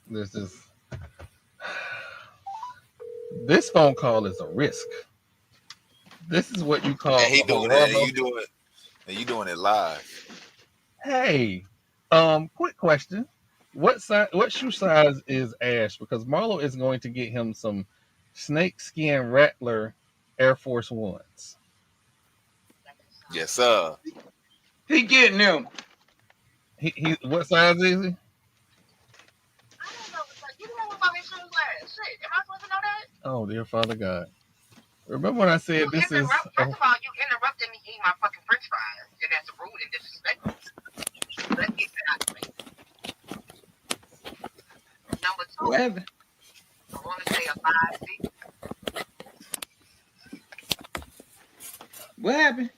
This is this phone call is a risk. This is what you And call he a doing it, and horrible. you doing it, and you doing it live. Hey, quick question. What size? What shoe size is Ash? Because Marlo is going to get him some snakeskin Rattler Air Force Ones. Yes, sir. He getting them. He what size is he? I don't know. You know what about his shoes last? Shit, am I supposed to know that? Oh dear Father God! Remember when I You said this is? interrupt. First of all, you interrupted me eating my fucking French fries, and that's rude and disrespectful. Let's get that out of the way. Number two, What happened? I want to say a 5'6". What happened?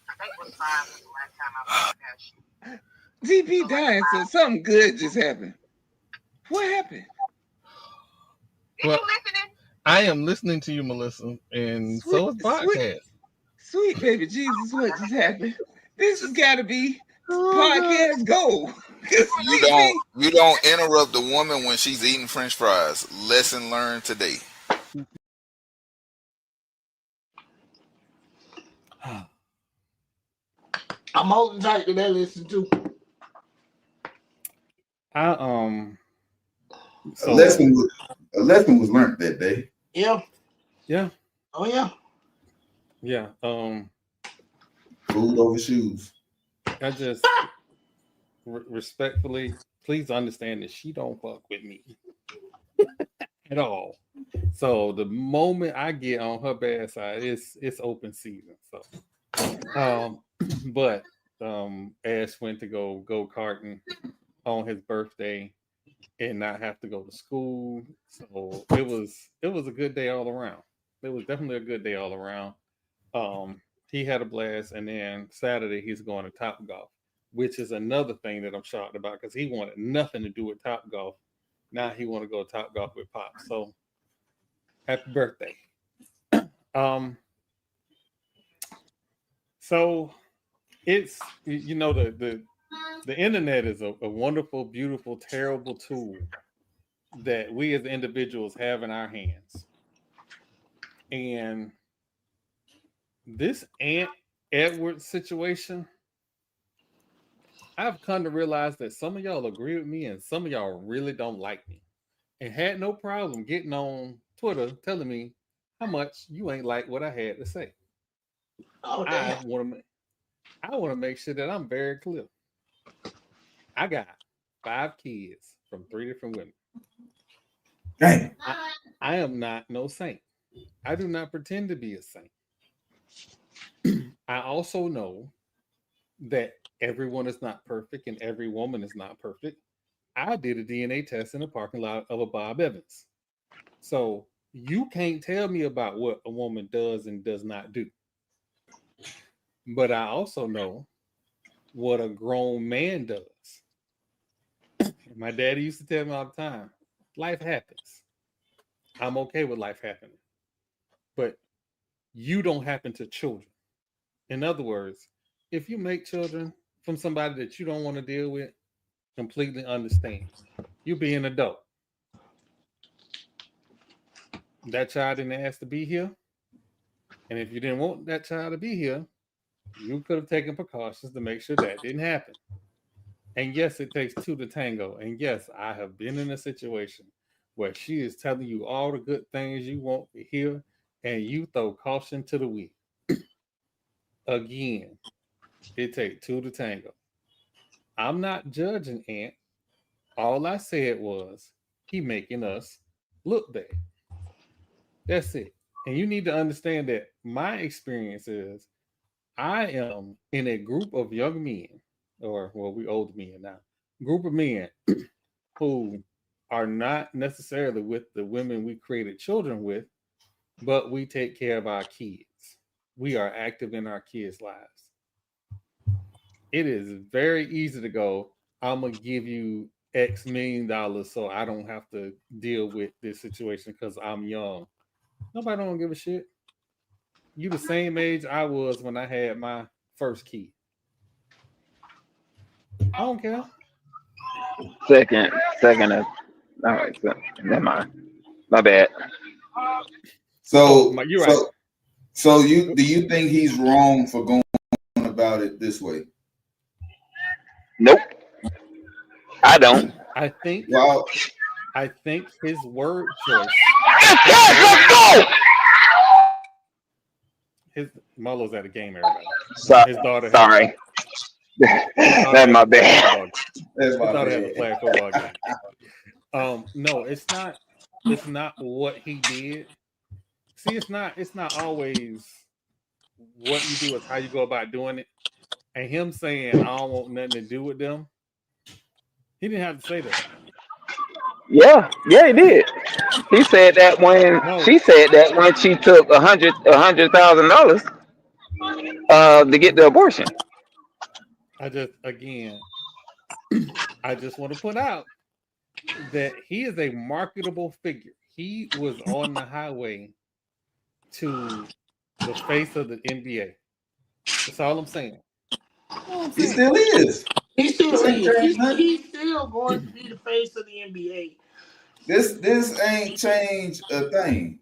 I think it was 5 was the last time I bought that shoe. TP dying, so something good just happened. What happened? Is Well, you listening? I am listening to you, Melissa, and so is podcast. Sweet baby Jesus, what just happened? This has got to be Oh, podcast gold. You don't interrupt the woman when she's eating French fries. Lesson learned today. I'm holding tight to that listen too. A lesson was learned that day. Yeah. Yeah. Oh yeah. Yeah. Food over shoes. I just respectfully, please understand that she don't fuck with me at all. So the moment I get on her bad side, it's open season. So, but Ash went to go karting on his birthday and not have to go to school. So it was a good day all around. It was definitely a good day all around. He had a blast, and then Saturday he's going to Top Golf, which is another thing that I'm shocked about because he wanted nothing to do with Top Golf. Now he want to go to Top Golf with Pop. So happy birthday. So it's the internet is a wonderful, beautiful, terrible tool that we as individuals have in our hands. And this Aunt Edwards situation, I've come to realize that some of y'all agree with me and some of y'all really don't like me. And had no problem getting on Twitter telling me how much you ain't like what I had to say. Oh, I want to make sure that I'm very clear. I got 5 kids from 3 different women. Dang. I am not no saint. I do not pretend to be a saint. I also know that everyone is not perfect and every woman is not perfect. I did a DNA test in the parking lot of a Bob Evans. So you can't tell me about what a woman does and does not do. But I also know what a grown man does. My daddy used to tell me all the time, life happens. I'm okay with life happening. But you don't happen to children. In other words, if you make children from somebody that you don't want to deal with, completely understand. You be an adult. That child didn't ask to be here. And if you didn't want that child to be here, you could have taken precautions to make sure that didn't happen. And yes, it takes 2 to tango. And yes, I have been in a situation where she is telling you all the good things you want to hear, and you throw caution to the wind. Again, it takes 2 to tango. I'm not judging Ant. All I said was he making us look bad. That's it. And you need to understand that my experience is I am in a group of young men, or well, we old men now, group of men who are not necessarily with the women we created children with, but we take care of our kids. We are active in our kids' lives. It is very easy to go, I'm going to give you X million dollars so I don't have to deal with this situation because I'm young. Nobody don't give a shit. You the same age I was when I had my first kid. I don't care. Second, All right, so, never mind. My bad. So, You're right. so do you think he's wrong for going about it this way? Nope, I don't. I think Well, his word choice. Yes, let's go. His Marlo's at a game, everybody. His daughter has Sorry. That's my bad. that's His my daughter has a bad. flag football game. No, it's not. It's not what he did. See, it's not always what you do. It's how you go about doing it. And him saying, "I don't want nothing to do with them." He didn't have to say that. Yeah, he did. He said that when No, she said that when she took $100,000 to get the abortion. I just want to put out that he is a marketable figure. He was on the highway to the face of the NBA. That's all I'm saying. He still is. He still This ain't is. changed nothing. He's still going to be the face of the NBA. This ain't changed a thing.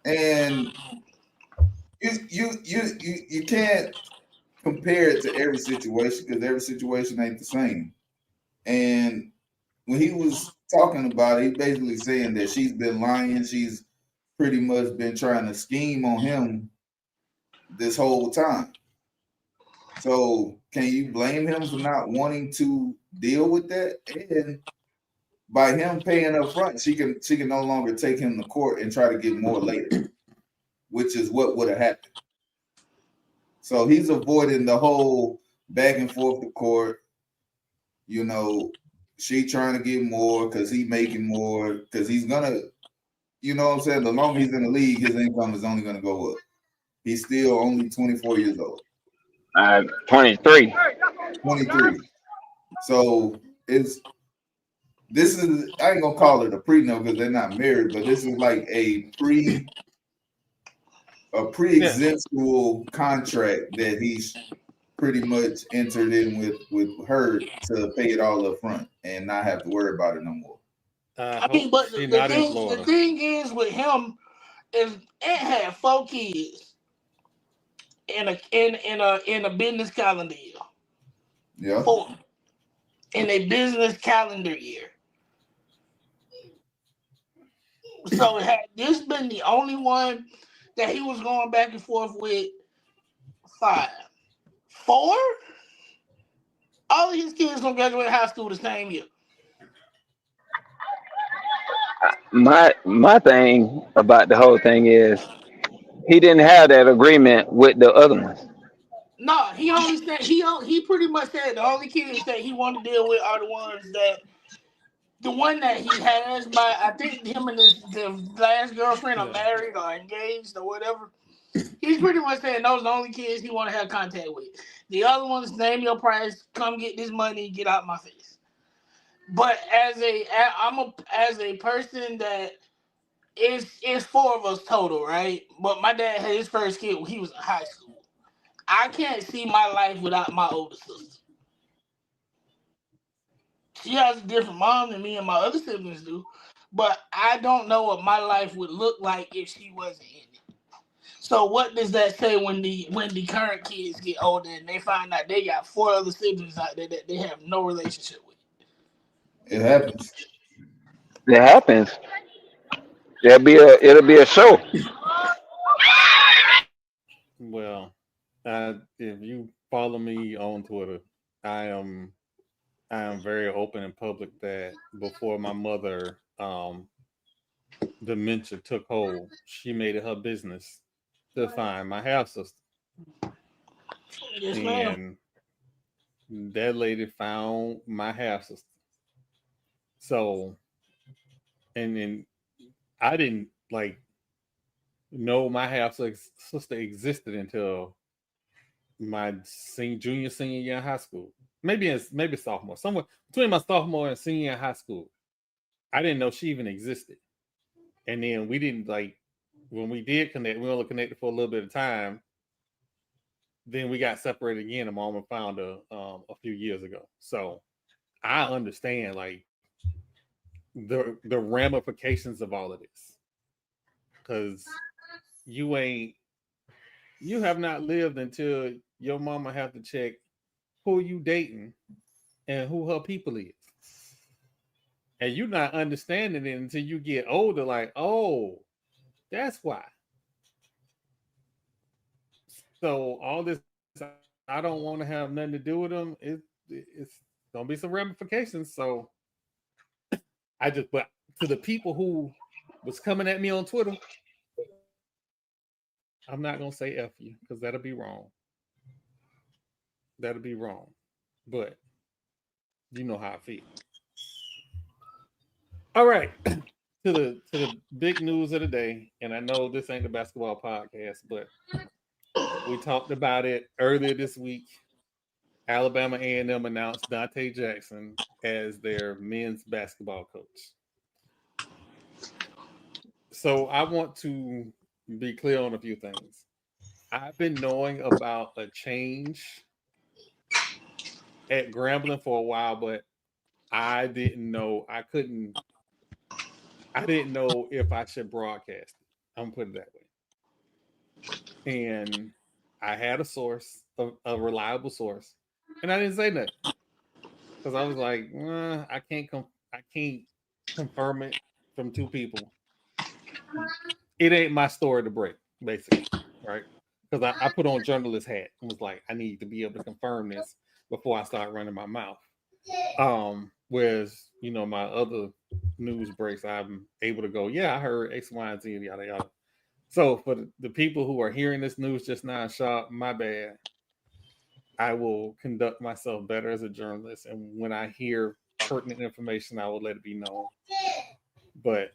And you can't compare it to every situation because every situation ain't the same. And when he was talking about it, he basically saying that she's been lying. She's pretty much been trying to scheme on him this whole time. So can you blame him for not wanting to deal with that? And by him paying up front, she can no longer take him to court and try to get more later, which is what would have happened. So he's avoiding the whole back and forth to court. You know, she trying to get more because he making more because he's gonna, you know what I'm saying? The longer he's in the league, his income is only gonna go up. He's still only 24 years old. 23. 23. So this is, I ain't gonna call it a prenup because they're not married, but this is like a pre-existential contract that he's pretty much entered in with her to pay it all up front and not have to worry about it no more. I mean, but the thing is with him is it had 4 kids in a business calendar year. Yeah. 4 in a business calendar year. So had this been the only one that he was going back and forth with, 5, 4, all of his kids gonna graduate high school the same year. My thing about the whole thing is he didn't have that agreement with the other ones. No, he only said he pretty much said the only kids that he wanted to deal with are the ones that the one that he has. By I think him and the last girlfriend are married or engaged or whatever. He's pretty much saying those are the only kids he want to have contact with. The other ones, name your price, come get this money, get out my face. But as a person that it's 4 of us total, right? But my dad had his first kid when he was in high school. I can't see my life without my older sister. She has a different mom than me and my other siblings do, but I don't know what my life would look like if she wasn't in it. So what does that say when the current kids get older and they find out they got 4 other siblings out there that they have no relationship with? It happens. It happens. It'll be a show. Well, if you follow me on Twitter, I am very open and public that before my mother dementia took hold, she made it her business to find my half sister. Yes, ma'am. And that lady found my half sister. So, and then I didn't know my half sister existed until my junior, senior year in high school. Maybe sophomore, somewhere between my sophomore and senior year in high school. I didn't know she even existed. And then we didn't when we did connect, we only connected for a little bit of time. Then we got separated again. And my mom found her a few years ago. So I understand the ramifications of all of this, because you have not lived until your mama have to check who you dating and who her people is, and you're not understanding it until you get older. Like, oh, that's why. So all this, I don't want to have nothing to do with them. It's gonna be some ramifications. So but to the people who was coming at me on Twitter, I'm not gonna say F you because that'll be wrong. That'll be wrong. But you know how I feel. All right. To the big news of the day, and I know this ain't the basketball podcast, but we talked about it earlier this week. Alabama A&M announced Donte Jackson as their men's basketball coach. So I want to be clear on a few things. I've been knowing about a change at Grambling for a while, but I didn't know if I should broadcast it. I'm gonna put it that way. And I had a source, a reliable source, and I didn't say nothing because I was like, I can't confirm it from two people. It ain't my story to break, basically, right? Because I put on journalist hat and was like, I need to be able to confirm this before I start running my mouth. Whereas, my other news breaks, I'm able to go, yeah, I heard X, Y, and Z, yada, yada. So for the people who are hearing this news just now in shock, my bad. I will conduct myself better as a journalist. And when I hear pertinent information, I will let it be known. But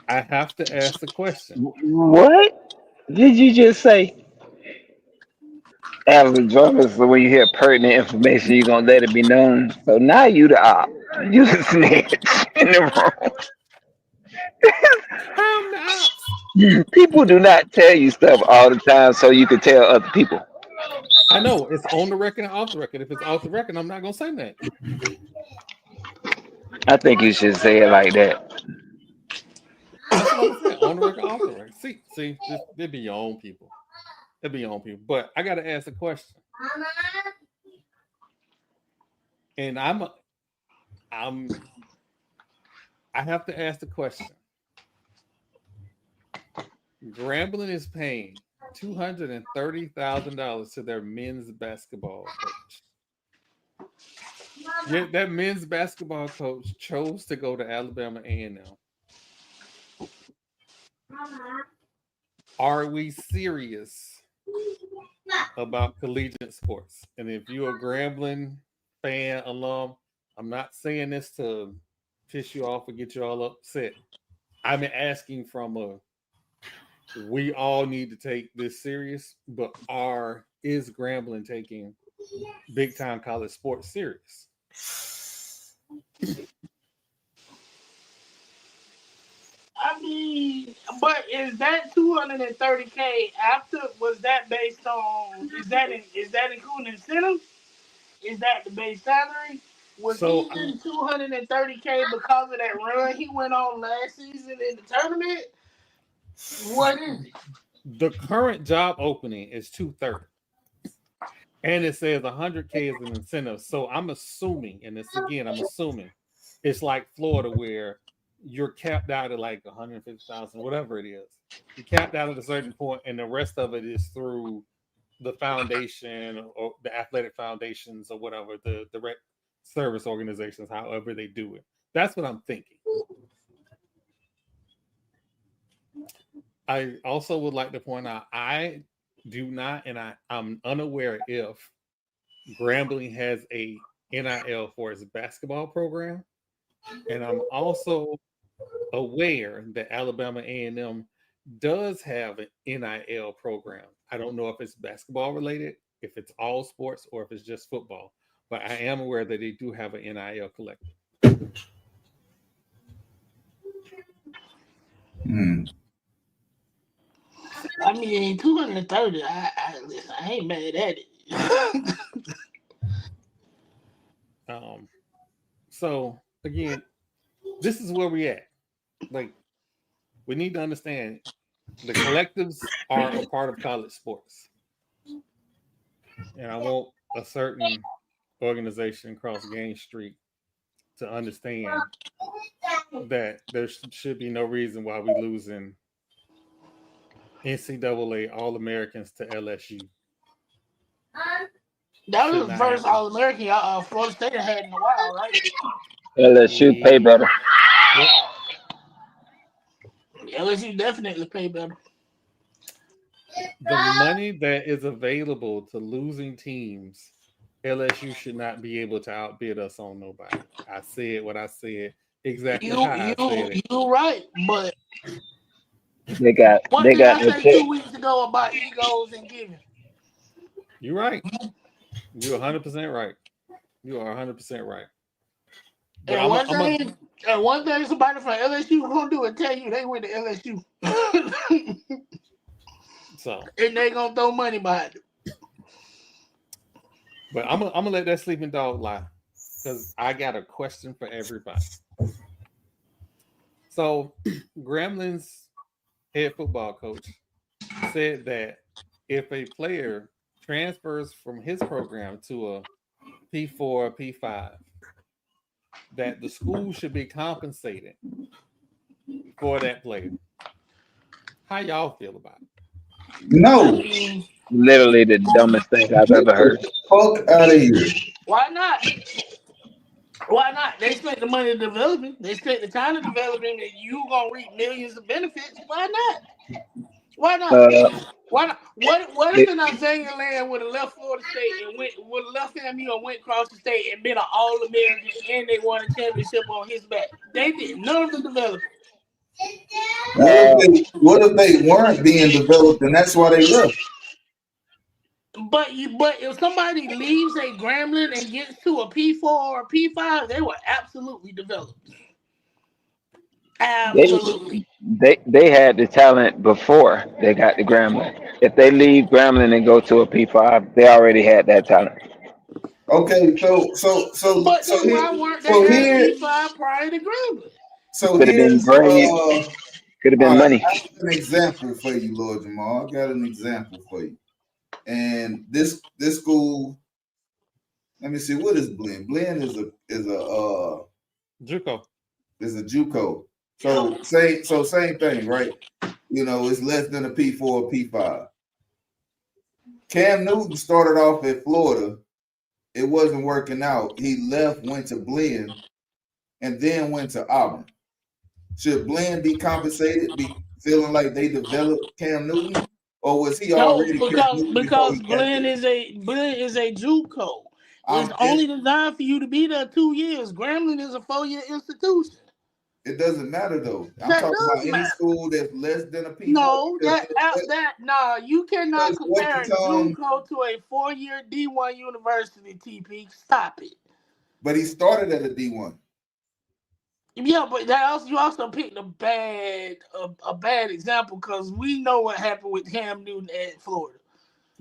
I have to ask the question. What did you just say? As a journalist, so when you hear pertinent information, you're gonna let it be known. So now you the op, you the snitch in the room. I'm the ops. People do not tell you stuff all the time so you can tell other people. I know it's on the record and off the record. If it's off the record, I'm not gonna say that. I think you should say it like that. That's what I'm gonna say. On the record, off the record. See, they be your own people. They be your own people. But I gotta ask a question. And I have to ask the question. Grambling is paying $230,000 to their men's basketball coach. Yet that men's basketball coach chose to go to Alabama A&M. Are we serious about collegiate sports? And if you're a Grambling fan, alum, I'm not saying this to piss you off or get you all upset. I'm asking from we all need to take this serious, but is Grambling taking big time college sports serious? I mean, but is that $230K after? Was that based on? Is that including incentives? Is that the base salary? Was he getting $230K because of that run he went on last season in the tournament? What is it? The current job opening is $230. And it says $100K is an incentive. So I'm assuming, and I'm assuming it's like Florida where you're capped out at like 150,000, whatever it is. You're capped out at a certain point, and the rest of it is through the foundation or the athletic foundations or whatever, the direct service organizations, however they do it. That's what I'm thinking. I also would like to point out, I do not, and I'm unaware if Grambling has a NIL for its basketball program. And I'm also aware that Alabama A&M does have an NIL program. I don't know if it's basketball related, if it's all sports, or if it's just football. But I am aware that they do have an NIL collective. I mean, 230. Listen, I ain't mad at it. So again, this is where we at. Like, we need to understand the collectives are a part of college sports, and I want a certain organization across Gain Street to understand that there should be no reason why we losing NCAA All Americans to LSU. That Should was the not first happen. All American Florida State had in a while, right? LSU pay better. Yep. LSU definitely pay better. The money that is available to losing teams, LSU should not be able to outbid us on nobody. I said what I said, exactly how I said it. You right, but They got what they did got I the say check. 2 weeks ago about egos and giving? You're right. You're 100% right. You are 100% right. But And one thing somebody from LSU gonna do is tell you they went to LSU. so, And they gonna throw money behind it. but I'm gonna let that sleeping dog lie, because I got a question for everybody. So, Grambling's head football coach said that if a player transfers from his program to a P4 or P5, that the school should be compensated for that player. How y'all feel about it? No, Literally the dumbest thing I've get ever the heard. fuck out of here. Why not? Why not? They spent the money to develop him. They spent the time to develop him, and you gonna reap millions of benefits. Why not? Why not? Why not? What if It, an Isaiah Land would have left Florida State and would have left FAMU and went across the state and been an All American and they won a championship on his back? They did none of the developing. What if they weren't being developed and that's why they left? But if somebody leaves a Grambling and gets to a P4 or a P5, they were absolutely developed. Absolutely. they had the talent before they got the Grambling. If they leave Grambling and go to a P5, they already had that talent. Okay, But then why weren't they at a P5 prior to Grambling? So Could have been here's great. Could have been all right, money. I have an example for you, Lord Jamal. I got an example for you. And this school, let me see, what is Blend? Blend is a JUCO. Is a JUCO. So same thing, right? You know, it's less than a P4 or P5. Cam Newton started off at Florida. It wasn't working out. He left, went to Blend, and then went to Auburn. Should Blend be compensated, be feeling like they developed Cam Newton? Or was he already Cam Newton before he got Blend there? is a JUCO. It's only designed for you to be there 2 years. Grambling is a 4-year institution. It doesn't matter though. I'm That talking about does any matter. school that's less than a P4. No, you cannot compare JUCO to a 4-year D1 university. TP, stop it. But he started at a D1. Yeah, but you also picked a bad example because we know what happened with Cam Newton at Florida.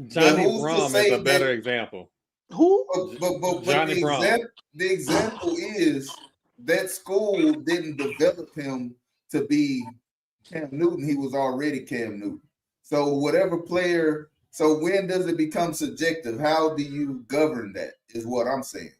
Johnny Brom is a better example. Who? But Johnny Brom. The example is that school didn't develop him to be Cam Newton. He was already Cam Newton. So whatever player. So when does it become subjective? How do you govern that? Is what I'm saying.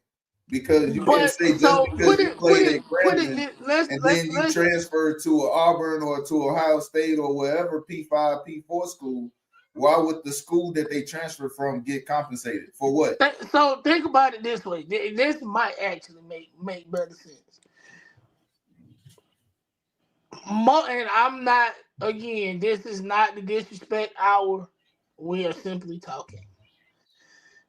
Because you can't say just because you played at Grambling and then you transfer to Auburn or to Ohio State or wherever P5, P4 school. Why would the school that they transfer from get compensated for what? So think about it this way. This might actually make better sense. And I'm not, again, this is not the disrespect hour. We are simply talking.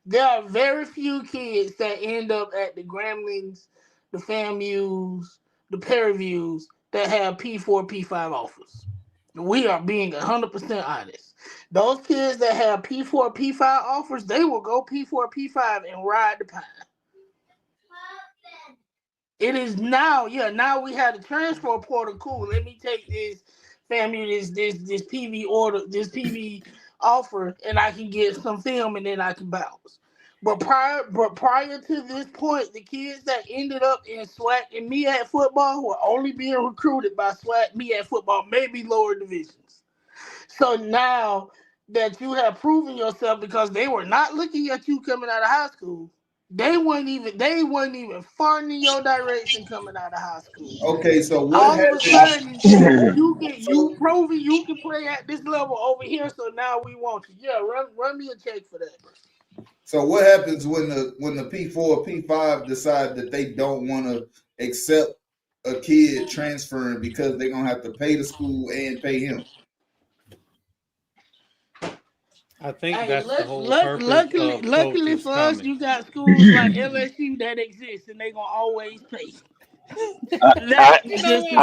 There are very few kids that end up at the Gramblings, the FAMUs, the Perryviews that have P4, P5 offers. We are being 100% honest. Those kids that have P4, P5 offers, they will go P4, P5 and ride the pine. It is now we have the transfer portal. Cool. Let me take this FAMU, this PV order, this PV offer, and I can get some film and then I can bounce. But prior to this point, the kids that ended up in SWAC and MEAC football were only being recruited by SWAC MEAC football, maybe lower divisions. So now that you have proven yourself, because they were not looking at you coming out of high school, they weren't even farting in your direction coming out of high school. Okay, so what All of a happened? sudden, So, you proving you can play at this level over here. So now we want you. Yeah, run me a check for that, bro. so what happens when the P4 or P5 decide that they don't want to accept a kid transferring because they're gonna have to pay the school and pay him? I think Hey, that's the whole purpose luckily of coaches for us, coming. you got schools like LSU that exist, and they gonna always pay. I, You know what?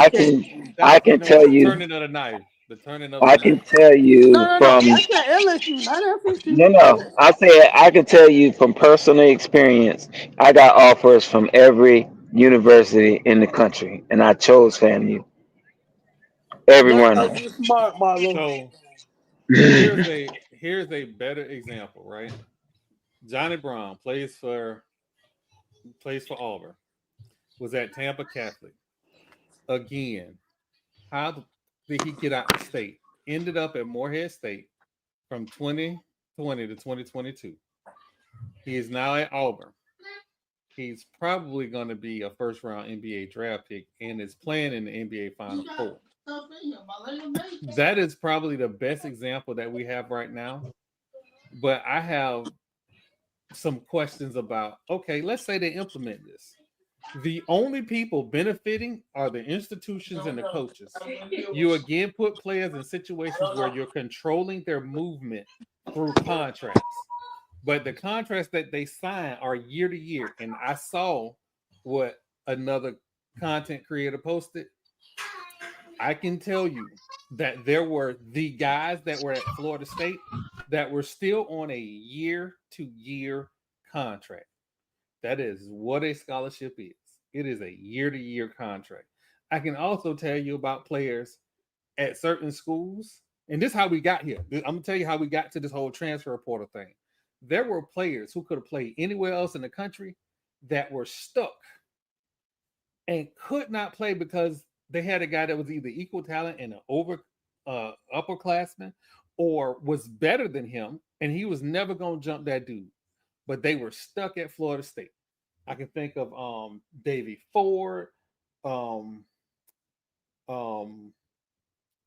I can That's tell the you. turning of the knife. The turning of the I can knife. tell you No. from I said LSU, not FSU. no. I said I can tell you from personal experience. I got offers from every university in the country, and I chose FAMU. Every one of You smart, Marlo. So here's a better example, right? Johnny Brown plays for Auburn. Was at Tampa Catholic. Again, how did he get out the state? Ended up at Morehead State from 2020 to 2022. He is now at Auburn. He's probably going to be a first round NBA draft pick and is playing in the NBA Final Four. That is probably the best example that we have right now. But I have some questions about, okay, let's say they implement this. The only people benefiting are the institutions and the coaches. You again put players in situations where you're controlling their movement through contracts. But the contracts that they sign are year to year. And I saw what another content creator posted. I can tell you that there were the guys that were at Florida State that were still on a year-to-year contract. That is what a scholarship is. It is a year-to-year contract. I can also tell you about players at certain schools, and this is how we got here. I'm going to tell you how we got to this whole transfer portal thing. There were players who could have played anywhere else in the country that were stuck and could not play because they had a guy that was either equal talent and an upperclassman or was better than him, and he was never going to jump that dude. But they were stuck at Florida State. I can think of Davey Ford,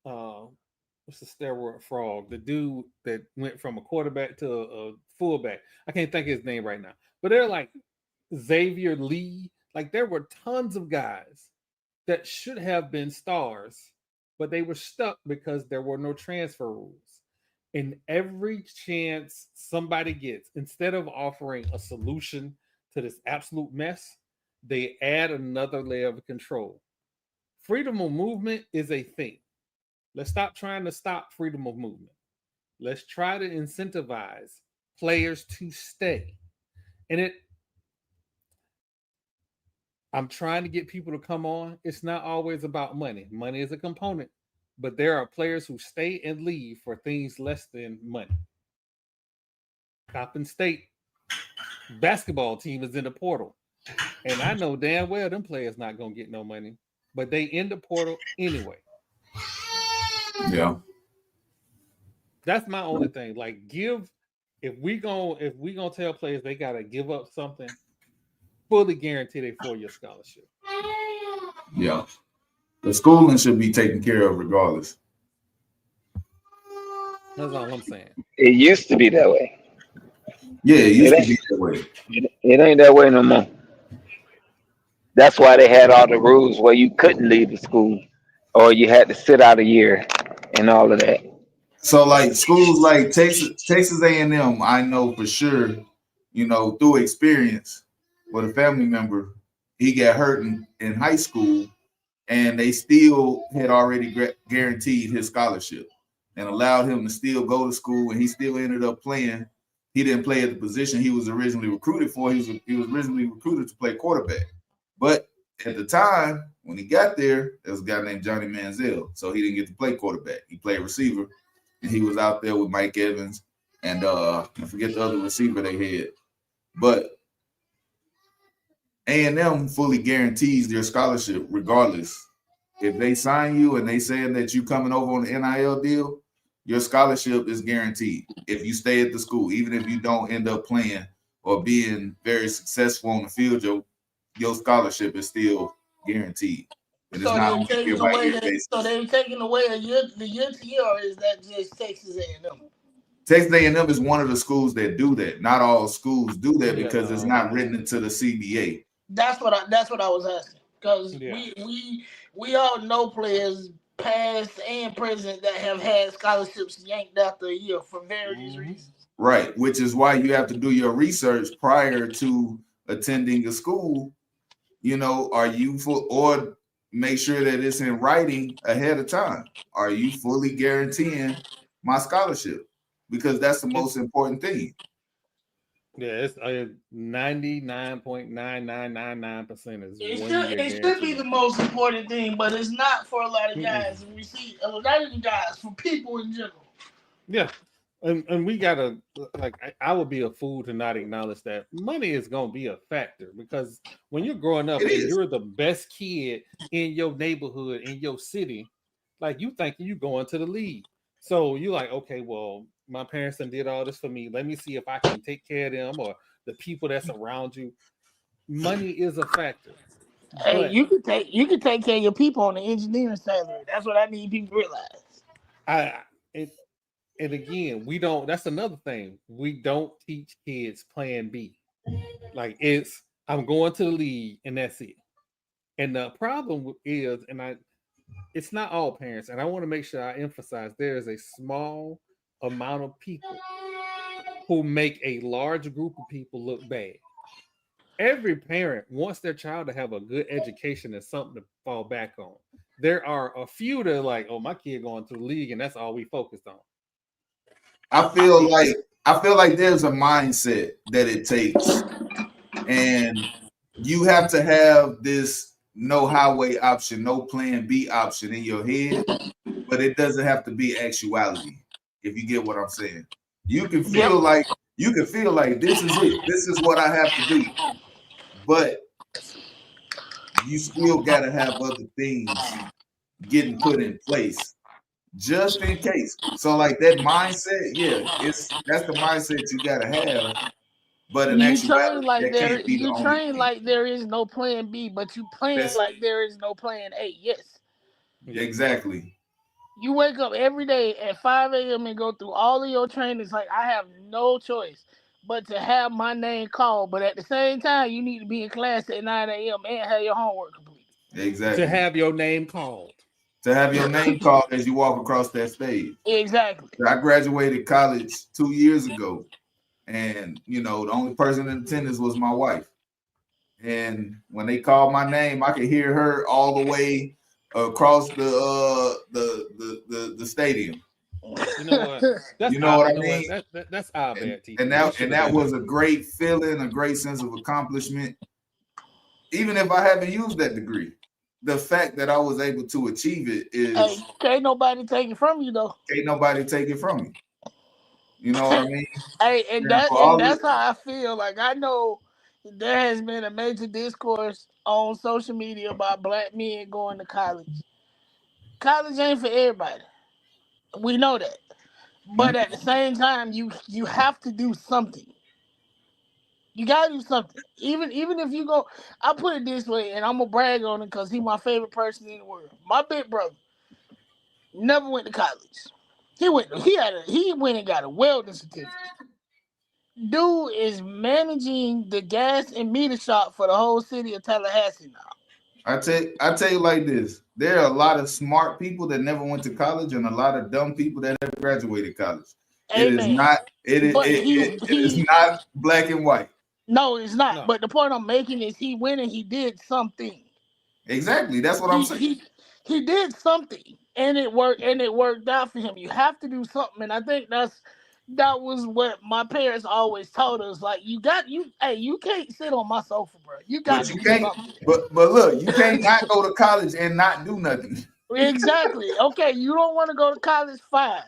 what's the steroid frog? The dude that went from a quarterback to a fullback. I can't think of his name right now. But they're like Xavier Lee. Like there were tons of guys that should have been stars, but they were stuck because there were no transfer rules. And every chance somebody gets, instead of offering a solution to this absolute mess, they add another layer of control. Freedom of movement is a thing. Let's stop trying to stop freedom of movement. Let's try to incentivize players to stay. And I'm trying to get people to come on. It's not always about money. Money is a component, but there are players who stay and leave for things less than money. Coppin State basketball team is in the portal. And I know damn well them players not going to get no money, but they in the portal anyway. Yeah. That's my only thing. Like if we gonna tell players they gotta give up something, fully guarantee they 4-year scholarship. Yeah. The schooling should be taken care of regardless. That's all I'm saying. it used to be that way. Yeah, it used It to be that way. it ain't that way no more. That's why they had all the rules where you couldn't leave the school, or you had to sit out a year, and all of that. So like schools like Texas A&M, I know for sure, through experience with a family member, he got hurt in high school, and they still had already guaranteed his scholarship and allowed him to still go to school, and he still ended up playing. He didn't play at the position he was originally recruited for. He was originally recruited to play quarterback. But at the time, when he got there was a guy named Johnny Manziel. So he didn't get to play quarterback. He played receiver. And he was out there with Mike Evans and I forget the other receiver they had. But A&M fully guarantees their scholarship regardless. If they sign you and they saying that you coming over on the NIL deal, your scholarship is guaranteed if you stay at the school, even if you don't end up playing or being very successful on the field, your scholarship is still guaranteed. And it's So not they're on a taking away year-by-year that. So basis. they're taking away the year to year, or is that just Texas A&M? Texas A&M is one of the schools that do that. Not all schools do that Yeah, because it's not written into the CBA. That's what I was asking, because Yeah. we all know players past and present that have had scholarships yanked after a year for various reasons. Right, which is why you have to do your research prior to attending a school. You know, are you full, or make sure that it's in writing ahead of time. Are you fully guaranteeing my scholarship? Because that's the most important thing. Yeah, it's 99.9999% is It one should year it should be guarantee. the most important thing, but it's not for a lot of guys. And we see not even guys, for people in general. Yeah. And we gotta, like, I would be a fool to not acknowledge that money is gonna be a factor, because when you're growing up It and is. you're the best kid in your neighborhood, in your city, like, you thinking you going to the league. So you're like, okay, well, my parents done did all this for me. Let me see if I can take care of them or the people that's around you. Money is a factor. Hey, But you can take care of your people on the engineering salary. That's what I need people to realize. I it and again, we don't, that's another thing. We don't teach kids plan B. Like, it's, I'm going to the league and that's it. And the problem is, it's not all parents, and I want to make sure I emphasize there is a small amount of people who make a large group of people look bad. Every parent wants their child to have a good education and something to fall back on. There are a few that are like, oh, my kid going to the league and that's all we focused on. I feel like there's a mindset that it takes, and you have to have this no highway option, no plan B option in your head, but it doesn't have to be actuality. If you get what I'm saying, you can feel like this is it. This is what I have to do, but you still got to have other things getting put in place just in case. So like that mindset, that's the mindset you got to have. But in You train actuality, like that there can't be the only thing. there is no plan B, but you plan That's like there is no plan A. Yes. Yeah. exactly. You wake up every day at 5 a.m. and go through all of your trainings. Like, I have no choice but to have my name called. But at the same time, you need to be in class at 9 a.m. and have your homework completed. Exactly. To have your name called. To have your name called as you walk across that stage. Exactly. I graduated college 2 years ago, and the only person in attendance was my wife. And when they called my name, I could hear her all the way across the stadium. You know what? That's what I mean? That's our bad teacher. And that was a great feeling, a great sense of accomplishment. Even if I haven't used that degree, the fact that I was able to achieve it is. Hey, can't nobody take it from you though. Can't nobody take it from me. You know what I mean? Hey, and that's how I feel. Like, I know there has been a major discourse on social media about black men going to college. College ain't for everybody. We know that. But at the same time, you have to do something. You gotta do something. Even if you go, I put it this way, and I'm gonna brag on him because he's my favorite person in the world. My big brother never went to college. He went and got a welding certificate. Dude is managing the gas and meter shop for the whole city of Tallahassee now. I tell you like this: there are a lot of smart people that never went to college, and a lot of dumb people that never graduated college. Amen. It is not black and white. No, it's not. No. But the point I'm making is he went and he did something. Exactly. That's what I'm saying. He did something, and it worked out for him. You have to do something, and I think that was what my parents always told us. Like, you can't sit on my sofa, bro. You got to do something. But look, you can't not go to college and not do nothing. Exactly. Okay, you don't want to go to college, fine.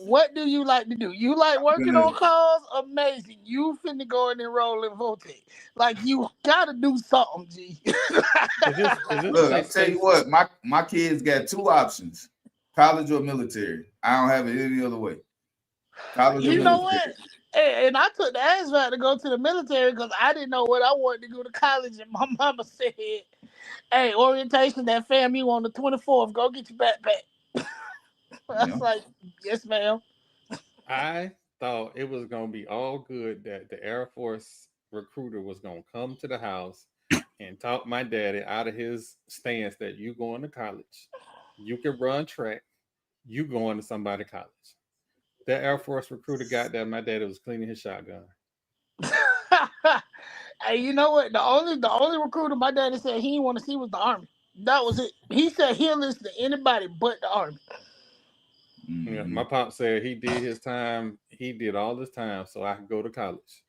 What do you like to do? You like working on cars? Amazing. You finna go and enroll in Votech. Like you gotta do something, G. Is this Look, a I'll tell you space? what, my kids got two options: college or military. I don't have it any other way. College or You know military. what? And I took the ASVAB to go to the military because I didn't know what I wanted to go to college. And my mama said, "Hey, orientation that fam you on the 24th. Go get your backpack." I was Yeah. like, "Yes, ma'am." I thought it was gonna be all good that the Air Force recruiter was gonna come to the house and talk my daddy out of his stance that you going to college, you can run track, you going to somebody college. That Air Force recruiter got there. My daddy was cleaning his shotgun. Hey, you know what? The only recruiter my daddy said he didn't want to see was the Army. That was it. He said he'll listen to anybody but the Army. Yeah, Mm-hmm. my pop said he did his time. He did all this time so I could go to college,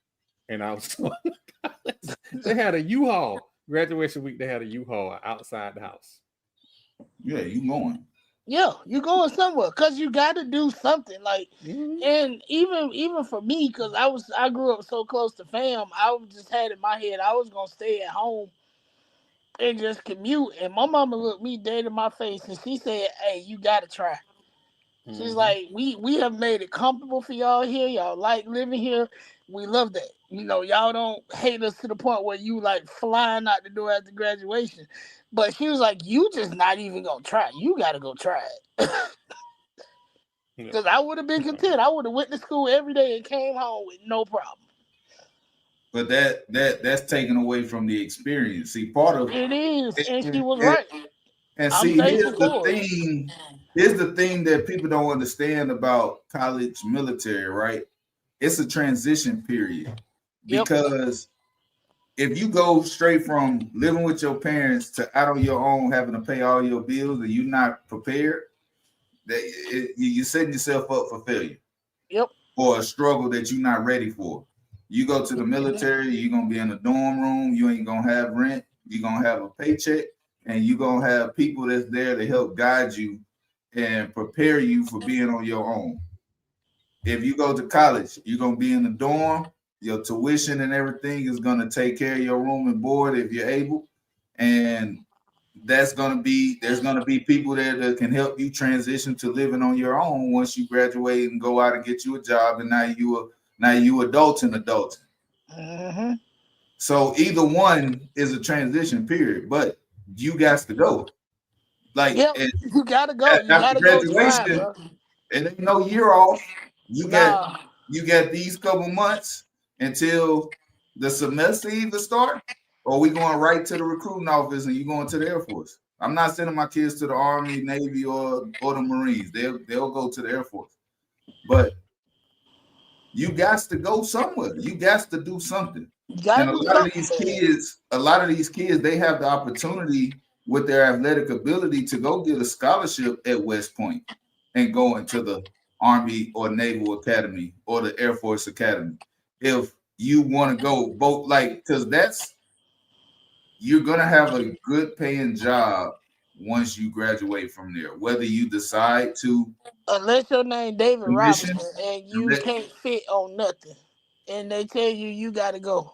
and I was going to college. They had a U-Haul graduation week. They had a U-Haul outside the house. Yeah, you going. Yeah, you going somewhere because you got to do something. Like, Mhm. and even for me, because I grew up so close to fam, I just had in my head I was gonna stay at home and just commute. And my mama looked me dead in my face and she said, "Hey, you got to try." She's Mhm. like, we have made it comfortable for y'all here. Y'all like living here. We love that. You know, y'all don't hate us to the point where you like flying out the door after graduation. But she was like, you just not even gonna try. You gotta go try it. Yeah. Because I would have been content. I would have went to school every day and came home with no problem. But that's taken away from the experience. See, part of It is, and she and, was and, right. and I'm see, thankful for it. here's the thing that people don't understand about college military, right? It's a transition period Yep. because if you go straight from living with your parents to out on your own, having to pay all your bills, and you're not prepared, you're setting yourself up for failure Yep. or a struggle that you're not ready for. You go to the military, you're gonna be in a dorm room, you ain't gonna have rent, you're gonna have a paycheck, and you're gonna have people that's there to help guide you and prepare you for being on your own. If you go to college, you're gonna be in the dorm, your tuition and everything is gonna take care of your room and board if you're able. And there's gonna be people there that can help you transition to living on your own once you graduate and go out and get you a job, and now you adulting. Mm-hmm. So either one is a transition period, but you got to go. Like Yep. You gotta go. You after gotta go try, graduation, bro. it ain't no year off. You got Nah. you got these couple months until the semester either start, or we going right to the recruiting office and you going to the Air Force. I'm not sending my kids to the Army, Navy, or the Marines. They'll go to the Air Force. But you got to go somewhere. You got to do something. You And gotta a do lot of something, these man. kids, they have the opportunity with their athletic ability to go get a scholarship at West Point and go into the Army or Naval Academy or the Air Force Academy. If you want to go both, like, because you're gonna have a good paying job once you graduate from there. Whether you decide to Unless your name David commission, Robinson and you can't fit on nothing, and they tell you gotta go.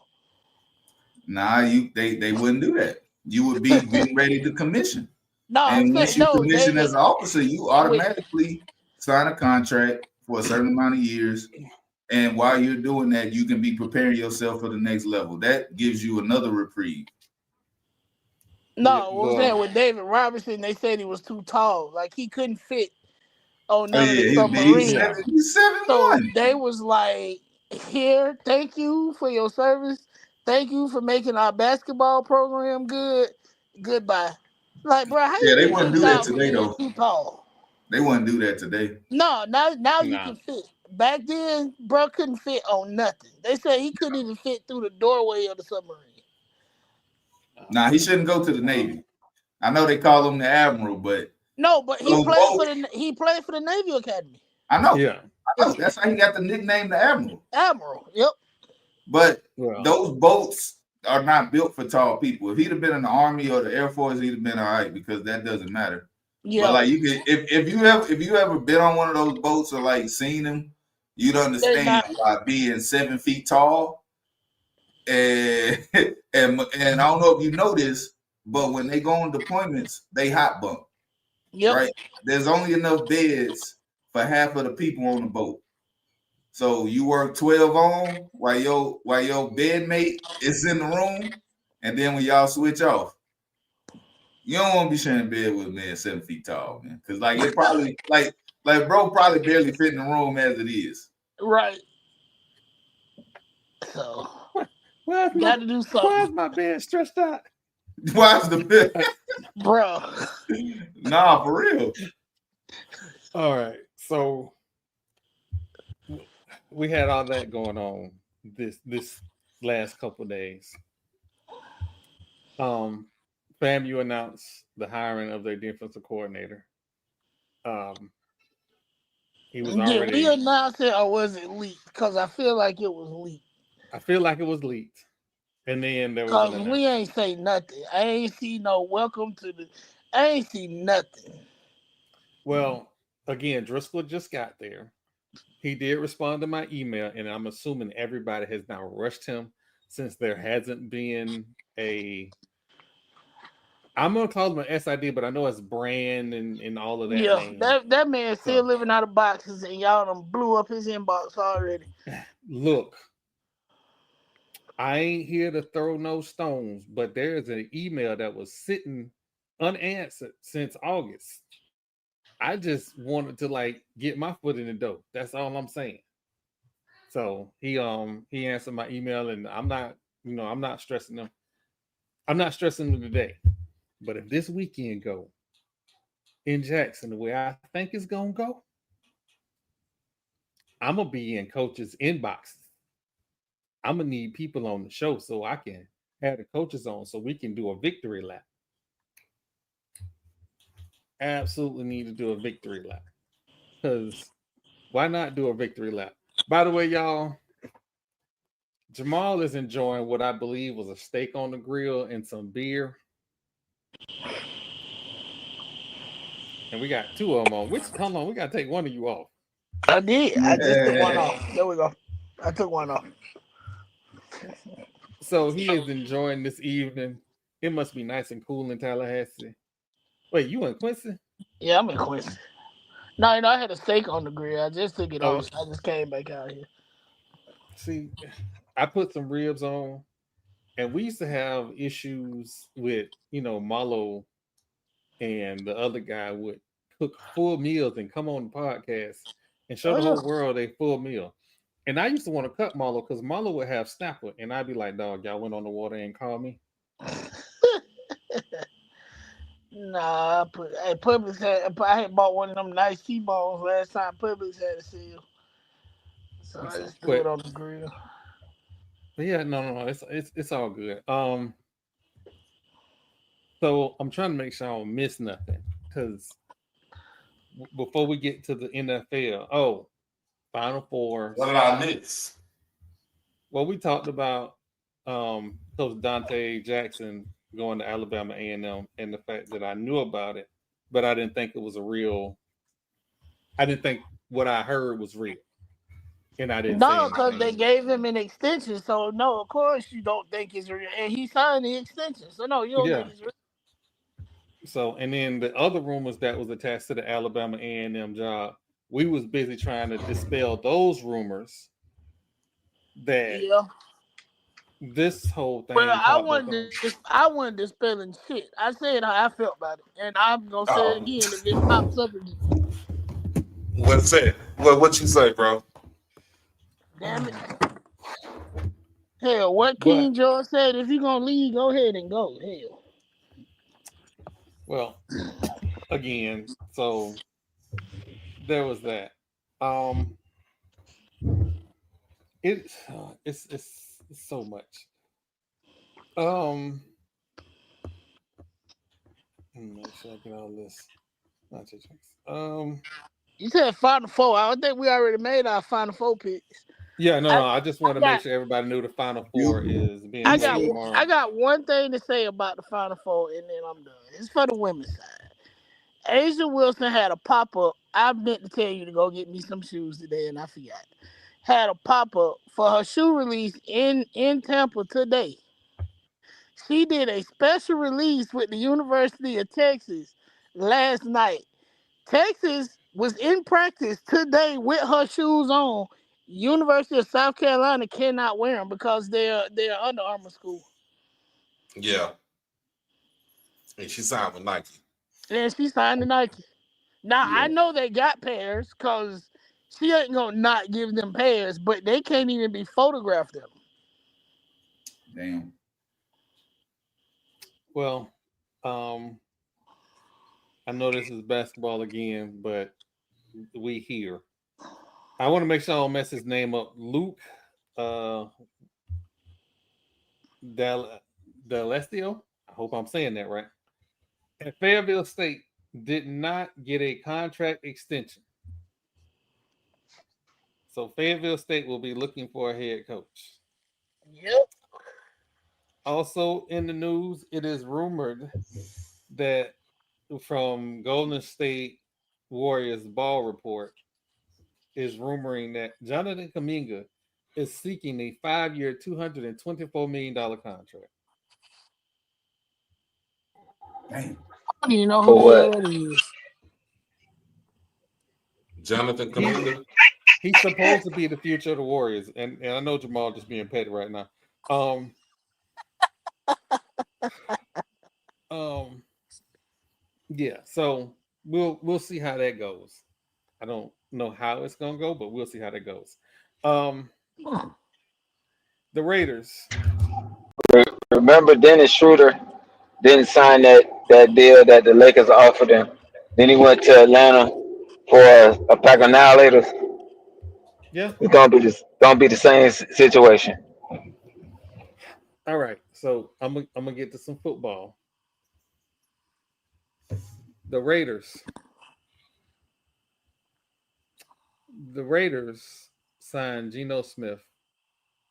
nah, they wouldn't do that. You would be getting ready to commission. No, I'm And once saying you no, commission David. as an officer, you Wait, automatically sign a contract for a certain amount of years. And while you're doing that, you can be preparing yourself for the next level. That gives you another reprieve. Yeah, no, what I'm well, saying with David Robinson, they said he was too tall, like he couldn't fit on Oh none of the yeah, yeah. submarines. he's So 7'1". they was like, "Here, thank you for your service. Thank you for making our basketball program good. Goodbye." Like, bro, how Yeah, you they get wouldn't kicked do that out for today being though. too tall? They wouldn't do that today. No, now you Nah. can fit. Back then, bro couldn't fit on nothing. They said he couldn't even fit through the doorway of the submarine. Nah, he shouldn't go to the Navy. I know they call him the Admiral, but No, but those boats, he played for the Navy Academy. I know. Yeah. I know. That's how he got the nickname the Admiral. Admiral. Yep. But Well, those boats are not built for tall people. If he'd have been in the Army or the Air Force, he'd have been all right because that doesn't matter. But Yeah, like you could, if you ever been on one of those boats or like seen them, you'd they're understand not. by being 7 feet tall. And and I don't know if you know this, but when they go on deployments, they hot bunk, Yep. right? There's only enough beds for half of the people on the boat. So you work 12 on while your bedmate is in the room, and then when y'all switch off, you don't want to be sharing bed with a man 7 feet tall, man. Cause like it probably like bro probably barely fit in the room as it is. Right. So Why is got to do something, my bed stretched out? Watch the bed. bro. Nah, for real. All right, so we had all that going on this last couple of days. FAMU announced the hiring of their defensive coordinator. He was Did we already. announce it or was it leaked? Because I feel like it was leaked. I feel like it was leaked, and then there was an Because announcement. we ain't say nothing. I ain't see no welcome to the. I ain't see nothing. Well, again, Driscoll just got there. He did respond to my email, and I'm assuming everybody has now rushed him since there hasn't been a. I'm gonna call him an SID, but I know it's brand and all of that Yeah, name. that man still living out of boxes, and y'all done blew up his inbox already. Look, I ain't here to throw no stones, but there's an email that was sitting unanswered since August. I just wanted to like get my foot in the door. That's all I'm saying. So he answered my email, and I'm not stressing him. I'm not stressing him today. But if this weekend go in Jackson the way I think it's gonna go, I'm gonna be in coaches' inboxes. I'm gonna need people on the show so I can have the coaches on so we can do a victory lap. Absolutely need to do a victory lap. Because why not do a victory lap? By the way, y'all, Jamal is enjoying what I believe was a steak on the grill and some beer. And we got two of them on. Hold on, we gotta take one of you off. I did. I just took one off. There we go. I took one off. So he is enjoying this evening. It must be nice and cool in Tallahassee. Wait, you in Quincy? Yeah, I'm in Quincy. No, I had a steak on the grill. I just took it Oh, off. So I just came back out here. see, I put some ribs on, and we used to have issues with, Marlo and the other guy would cook full meals and come on the podcast and show the whole world a full meal. And I used to want to cut Marlo because Marlo would have snapper, and I'd be like, "Dog, y'all went on the water and called me." Nah, Publix I had bought one of them nice T-bones last time Publix had a sale. So I just threw it on the grill. But yeah, no, it's all good. So I'm trying to make sure I don't miss nothing because before we get to the NFL, Final Four. What did I miss? Well, we talked about Coach Donte Jackson going to Alabama A&M and the fact that I knew about it, but I didn't think it was I didn't think what I heard was real. And I didn't No, because they gave him an extension. So, no, of course you don't think it's real. And he signed the extension. So, no, you don't think it's real. So, and then the other rumors that was attached to the Alabama A&M job, we was busy trying to dispel those rumors that this whole thing. Well, I wasn't dispelling shit. I said how I felt about it. And I'm going to say it again if it pops up again. What's that? What you say, bro? Damn it. Hell, what King George said, if you're going to leave, go ahead and go. Hell. Well, again, so there was that. It's so much. Make sure I get all this. You said Final Four. I think we already made our Final Four picks. Yeah, no. I just want to make sure everybody knew the Final Four is being played tomorrow. I got one thing to say about the Final Four, and then I'm done. It's for the women's side. Asia Wilson had a pop up. I meant to tell you to go get me some shoes today, and I forgot. Had a pop up for her shoe release in Tampa today. She did a special release with the University of Texas last night. Texas was in practice today with her shoes on. University of South Carolina cannot wear them because they're Under Armour school. Yeah. And she signed with Nike. And she signed to Nike. Now I Yeah. know they got pairs because she ain't gonna not give them pairs, but they can't even be photographed them. Damn. Well, I know this is basketball again, but we here. I want to make sure I don't mess his name up. Luke D'Alessio. I hope I'm saying that right. And Fayetteville State did not get a contract extension. So Fayetteville State will be looking for a head coach. Yep. Also in the news, it is rumored that from Golden State Warriors ball report is rumoring that Jonathan Kuminga is seeking a 5-year, $224 million contract. Damn. I don't even know For who the hell what? that is. Jonathan Kuminga. He's supposed to be the future of the Warriors, and I know Jamal just being petty right now. Yeah. So we'll see how that goes. I don't know how it's gonna go, but we'll see how that goes. The Raiders. Remember, Dennis Schroeder didn't sign that deal that the Lakers offered him. Then he went to Atlanta for a pack of annihilators. Yeah. It's gonna be the same situation. All right. So I'm gonna get to some football. The Raiders. The Raiders signed Geno Smith,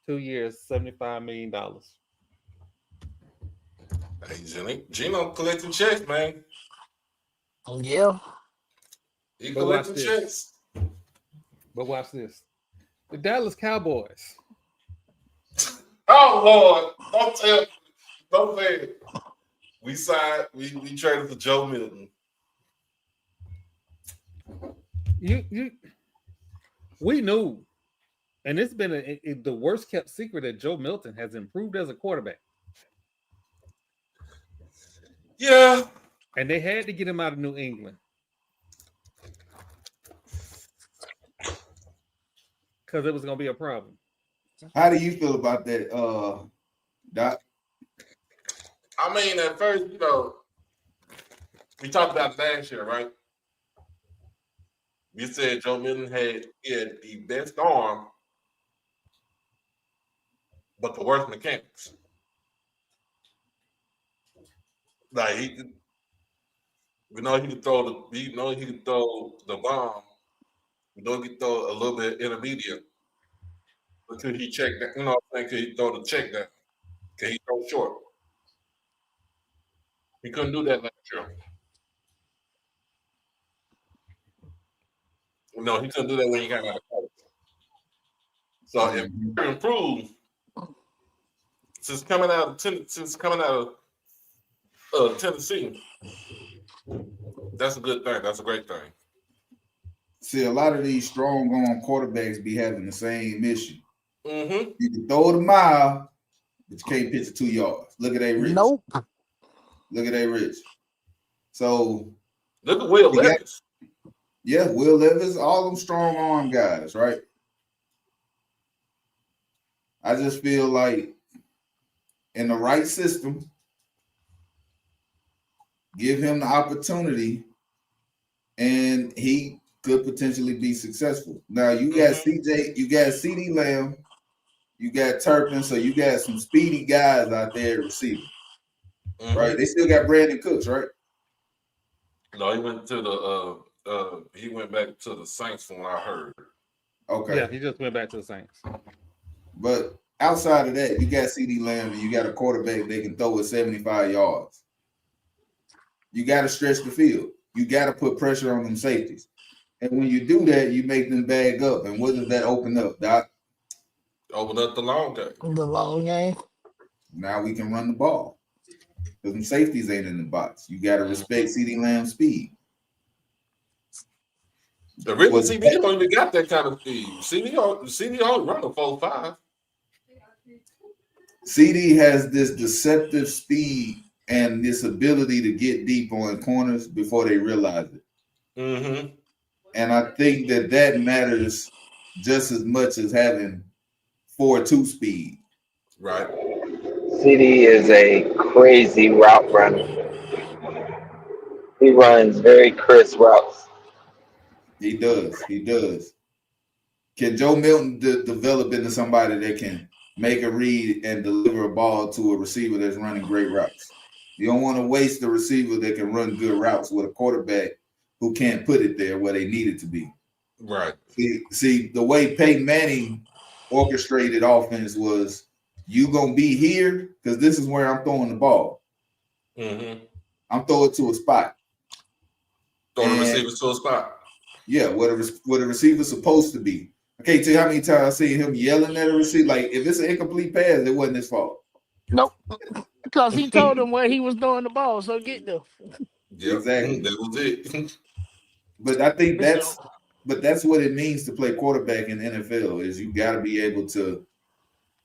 2 years, $75 million. Hey, Gino collecting checks, man. Yeah. He But watch collecting this. checks. But watch this. The Dallas Cowboys. Oh Lord, don't say it. We signed. We traded for Joe Milton. We knew, and it's been the worst kept secret that Joe Milton has improved as a quarterback. Yeah. And they had to get him out of New England because it was going to be a problem. How do you feel about that, Doc? I mean, at first, we talked about last year, right? We said Joe Milton had the best arm, but the worst mechanics. Like we know he could throw the bomb. We know he could throw a little bit intermediate. But could he check that? You know what I'm saying? Could he throw the check down? Could he throw short? He couldn't do that last year. No, he couldn't do that when he got out of college. So if he improved since coming out of Tennessee, that's a good thing. That's a great thing. See, a lot of these strong arm quarterbacks be having the same issue. Mm-hmm. You can throw it a mile, but you can't pitch it 2 yards. Look at A. Rich. Nope. Look at A. Rich. So look at Will Levis. Yeah, Will Levis, all them strong arm guys, right? I just feel like in the right system, give him the opportunity, and he could potentially be successful. Now you got CJ, you got CD Lamb, you got Turpin, so you got some speedy guys out there to receive, right? They still got Brandon Cooks, right? No, he went to he went back to the Saints from what I heard. Okay. Yeah, he just went back to the Saints. But outside of that, you got CD Lamb and you got a quarterback they can throw it 75 yards. You got to stretch the field. you got to put pressure on them safeties. And when you do that, you make them bag up. And what does that open up, Doc? Open up the long game. The long game. Now we can run the ball. Because them safeties ain't in the box. You got to respect CeeDee Lamb's speed. The real CD don't even got that kind of speed. CD only run a 4.5. CD has this deceptive speed and this ability to get deep on corners before they realize it. Mm-hmm. And I think that matters just as much as having 4.2 speed. Right. CD is a crazy route runner. He runs very crisp routes. He does. Can Joe Milton develop into somebody that can make a read and deliver a ball to a receiver that's running great routes? You don't want to waste the receiver that can run good routes with a quarterback who can't put it there where they need it to be. Right. See the way Peyton Manning orchestrated offense was, you going to be here because this is where I'm throwing the ball. Mm-hmm. I'm throwing it to a spot. Throw the receiver to a spot. Yeah, what a receiver's supposed to be. I can't tell you how many times I see him yelling at a receiver. Like, if it's an incomplete pass, it wasn't his fault. Nope. Because he told him where he was throwing the ball, so get there. Yep. Exactly. That was it. But I think that's what it means to play quarterback in the NFL, is you got to be able to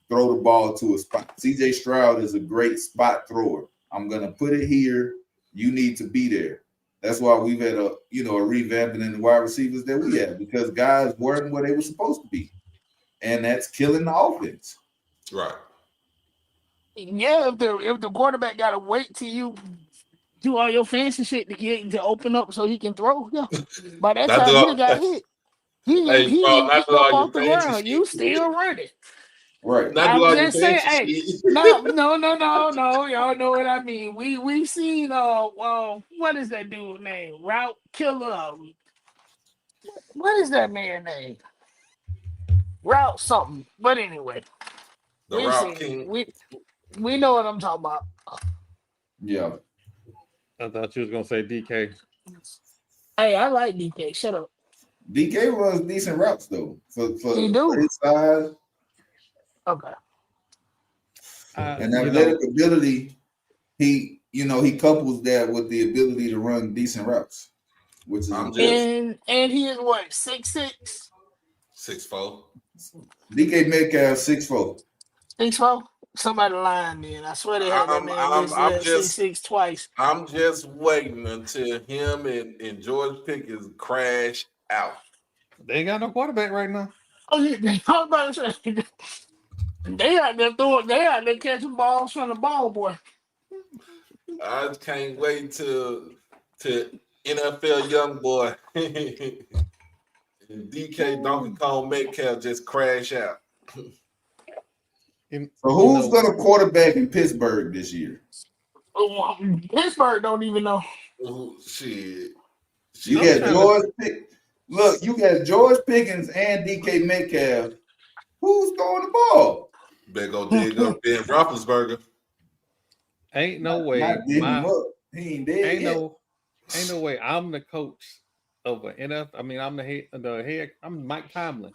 throw the ball to a spot. CJ Stroud is a great spot thrower. I'm going to put it here. You need to be there. That's why we've had a revamping in the wide receivers that we have, because guys weren't where they were supposed to be. And that's killing the offense. Right. Yeah, if the quarterback gotta wait till you do all your fancy shit to open up so he can throw, yeah. By that time he got hit. He didn't pick up off the ground. You still running. Right. I'm just saying, hey, no, y'all know what I mean. We've seen what is that dude's name? Route Killer. What is that man's name? Route something. But anyway. The Route King. We know what I'm talking about. Yeah. I thought you was gonna say DK. Hey, I like DK. Shut up. DK runs decent routes though. For his size. Okay. And athletic ability, he couples that with the ability to run decent routes, which is and he is what, 6'6"? 6'4". DK Metcalf 6'4". 6'4"? Somebody lying then. I swear they had that man I'm just 6'6" twice. I'm just waiting until him and George Pickens crash out. They ain't got no quarterback right now. Oh, yeah, I was about to say, they out there catching balls from the ball boy. I just can't wait till NFL young boy and DK Donkey Kong Metcalf just crash out. So who's gonna quarterback in Pittsburgh this year? Pittsburgh don't even know. Shit. You got George Pickens and DK Metcalf. Who's throwing the ball? Better go dig up Ben Roethlisberger. Ain't no way. He ain't dead. Ain't no way. I'm the coach of an NFL. I mean, I'm the head. I'm Mike Tomlin,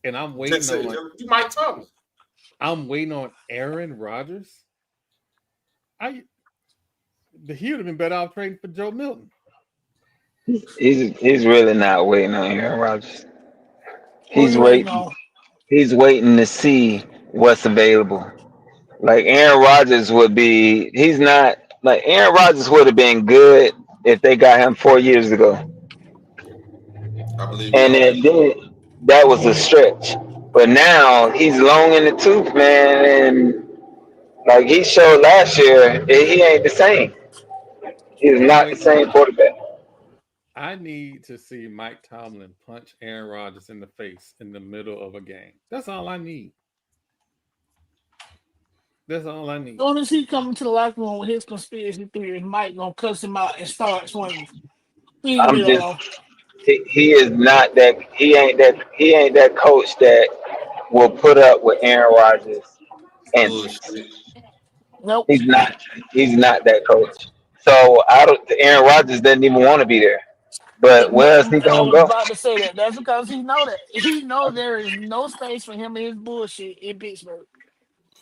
and I'm waiting on you Mike Tomlin. I'm waiting on Aaron Rodgers. He would have been better off trading for Joe Milton. He's really not waiting on Aaron Rodgers. He's waiting. He's waiting to see what's available. Like Aaron Rodgers would be. He's not like Aaron Rodgers would have been good if they got him 4 years ago. I believe. And then that was a stretch. But now he's long in the tooth, man, and like he showed last year, he ain't the same. He's not the same quarterback. I need to see Mike Tomlin punch Aaron Rodgers in the face in the middle of a game. That's all I need. As soon as he come into the locker room with his conspiracy theories, Mike gonna cuss him out and start swinging. He is not that. He ain't that coach that will put up with Aaron Rodgers. And nope, he's not that coach. So Aaron Rodgers didn't even want to be there. But where else he I gonna was go? about to say that. That's because he know that. He know there is no space for him and his bullshit in Pittsburgh.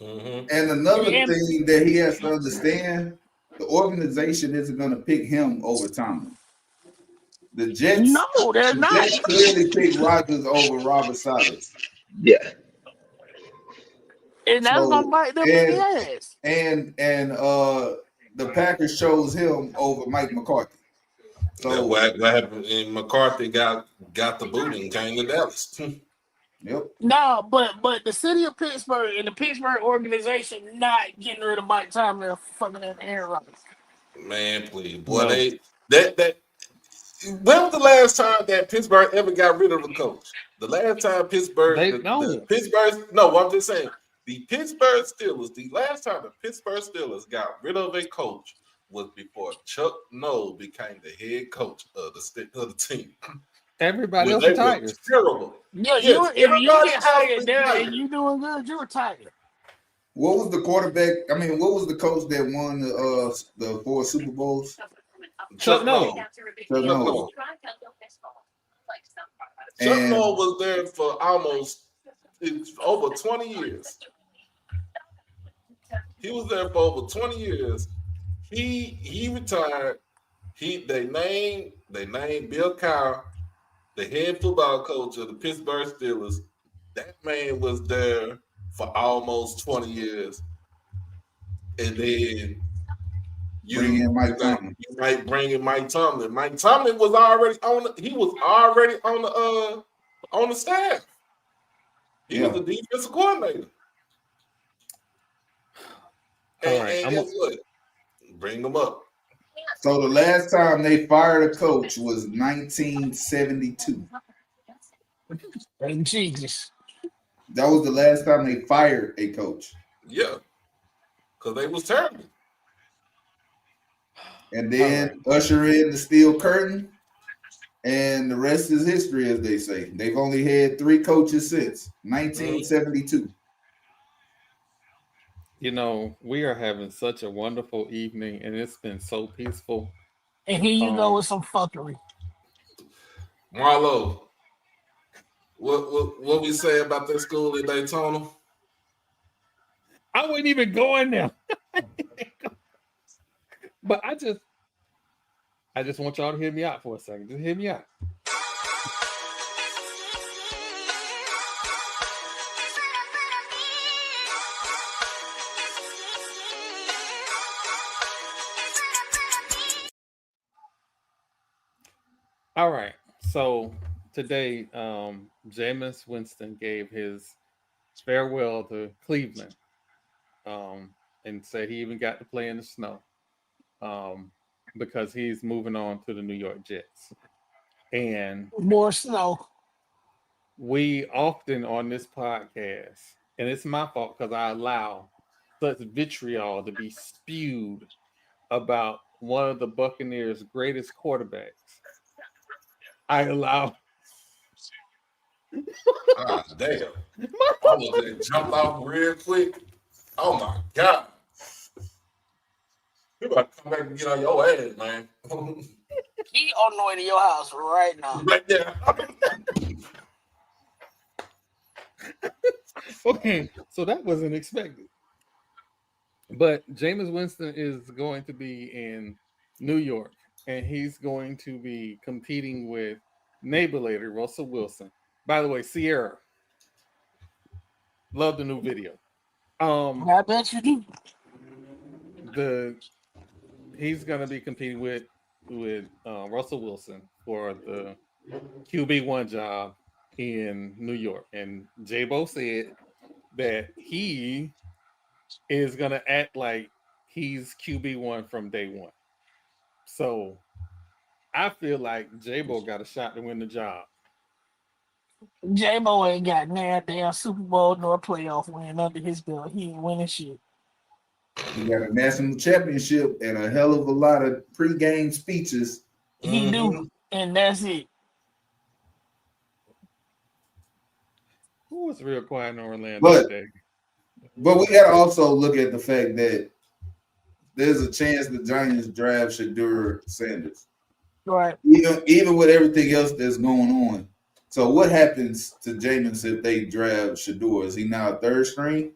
Mm-hmm. And another And thing that he has to understand, the organization isn't going to pick him over Tomlin. The Jets, no, they're the not. Jets clearly picked Rodgers over Robert Saleh. Yeah. And that's gonna So bite them in the and ass. the Packers chose him over Mike McCarthy. That So what happened. And McCarthy got the boot and came to Dallas. yep. No, but the city of Pittsburgh and the Pittsburgh organization not getting rid of Mike Tomlin fucking that Aaron Rodgers. Man, please, boy, No, that. When was the last time that Pittsburgh ever got rid of a coach? The last time they the don't. Pittsburgh, no, I'm just saying, the Pittsburgh Steelers, the last time the Pittsburgh Steelers got rid of a coach was before Chuck Noll became the head coach of the team. Everybody When else they were retires. terrible. Yeah, Yes, if you everybody get else hired there and retired. you doing good, you retire. What was the quarterback? I mean, what was the coach that won the 4 Super Bowls? Chuck Chuck no. Noll. Chuck Chuck Noll. Noll. Chuck And Noll was there for it's over 20 years. He was there for over 20 years. He retired. They named Bill Cowher the head football coach of the Pittsburgh Steelers. That man was there for almost 20 years. And then bring in Mike you Tomlin. might bring in Mike Tomlin. Mike Tomlin was already on the staff. He was Yeah. the defensive coordinator. All right. And guess what? Bring them up. So the last time they fired a coach was 1972. And Jesus. That was the last time they fired a coach. Yeah. Because they was terrible. And then usher in the steel curtain, and the rest is history, as they say. They've only had 3 coaches since 1972. You know, we are having such a wonderful evening, and it's been so peaceful. And here you go with some fuckery. Marlo, what we say about that school in Daytona? I wouldn't even go in there. But I just want y'all to hear me out for a second. Just hear me out. All right. So today, Jameis Winston gave his farewell to Cleveland, and said he even got to play in the snow, because he's moving on to the New York Jets. And More snow. we often on this podcast, and it's my fault because I allow such vitriol to be spewed about one of the Buccaneers' greatest quarterbacks. I allow. Ah, damn. I was just jumped off real quick. Oh my God. You about to come back and get on your ass, man. He on the way to your house right now. Right there. Okay, so that wasn't expected. But Jameis Winston is going to be in New York, and he's going to be competing with neighbor lady Russell Wilson. By the way, Sierra, love the new video. I bet you do. He's going to be competing with Russell Wilson for the QB1 job in New York, and J-Bo said that he is going to act like he's QB1 from day one. So I feel like J-Bo got a shot to win the job. J-Bo ain't got no damn Super Bowl nor playoff win under his belt. He ain't winning shit. He got a national championship and a hell of a lot of pregame speeches. He do, and that's it. Who was real quiet in Orlando today? But we got to also look at the fact that there's a chance the Giants draft Shadur Sanders. Right. Even with everything else that's going on. So what happens to Jameis if they draft Shadur? Is he now a third string?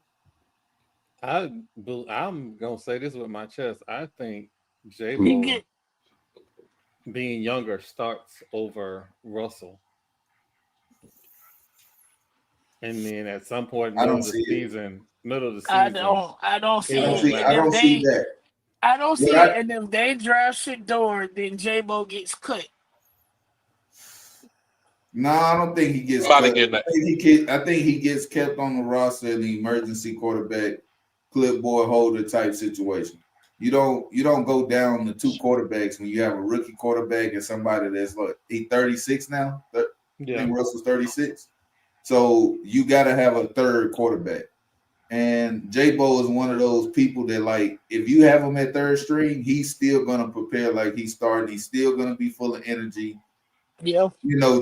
I'm gonna say this with my chest. I think He J-Bo get being younger starts over Russell. And then at some point, I middle don't of the see it. season, middle of the I season, don't he see I don't won't it. see. And I matter. don't see that. I don't What see it. I And if they draft Shador, then J-Bo gets cut. No, I don't think he gets Somebody cut. getting that. I think he gets kept on the roster in the emergency quarterback, clipboard holder type situation. You don't go down the two quarterbacks when you have a rookie quarterback and somebody that's like he 36 now. I Yeah. think Russell's 36. So you got to have a third quarterback. And J-Bo is one of those people that, like, if you have him at third string, he's still gonna prepare like he's starting. He's still gonna be full of energy. Yeah.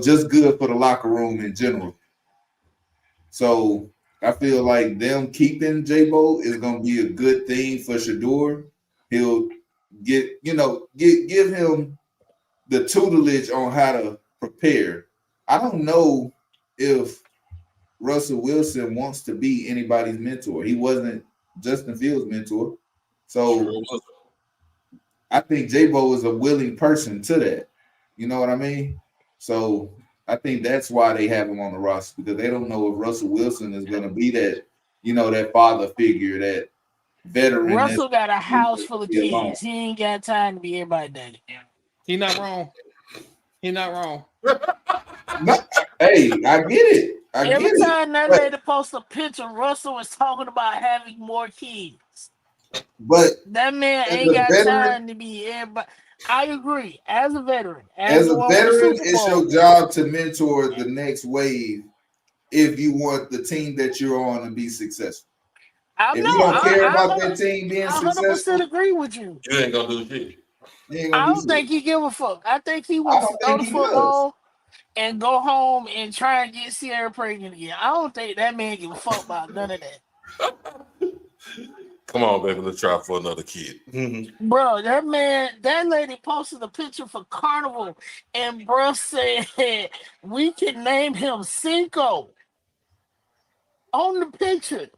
Just good for the locker room in general. So I feel like them keeping J-Bo is gonna be a good thing for Shador. He'll give him the tutelage on how to prepare. I don't know if Russell Wilson wants to be anybody's mentor. He wasn't Justin Fields' mentor. So I think J-Bo is a willing person to that. You know what I mean? So I think that's why they have him on the roster, because they don't know if Russell Wilson is going to be that, that father figure, that veteran. Russell got a house full of be alone. kids. He ain't got time to be everybody's daddy. He not wrong. He not wrong. No, hey, I get it. Every time that But- lady posts a picture, Russell is talking about having more kids. But That man as ain't a got veteran, time to be everybody. I agree. As a veteran, as the a one with the veteran, Super it's Bowl, your job to mentor the next wave if you want the team that you're on to be successful. If you don't care about that team being I successful, 100% agree with you. You ain't gonna do shit. you ain't I gonna do don't think shit. he give a fuck. I think he I wants to don't throw think the he does. football and go home and try and get Sierra pregnant again. I don't think that man give a fuck about none of that. Come on, baby, let's try for another kid. Bro, that lady posted a picture for Carnival, and bro said we can name him Cinco on the picture.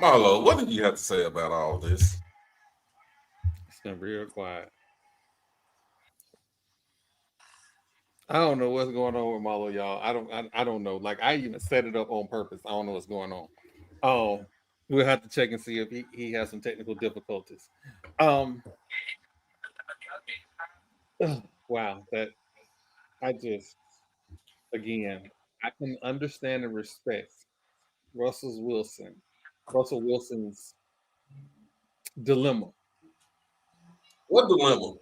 Marlo, what do you have to say about all this? It's been real quiet. I don't know what's going on with Marlo, y'all. I don't know. Like, I even set it up on purpose. I don't know what's going on. We'll have to check and see if he has some technical difficulties. Wow, that I just again I can understand and respect Russell Wilson's dilemma. What dilemma?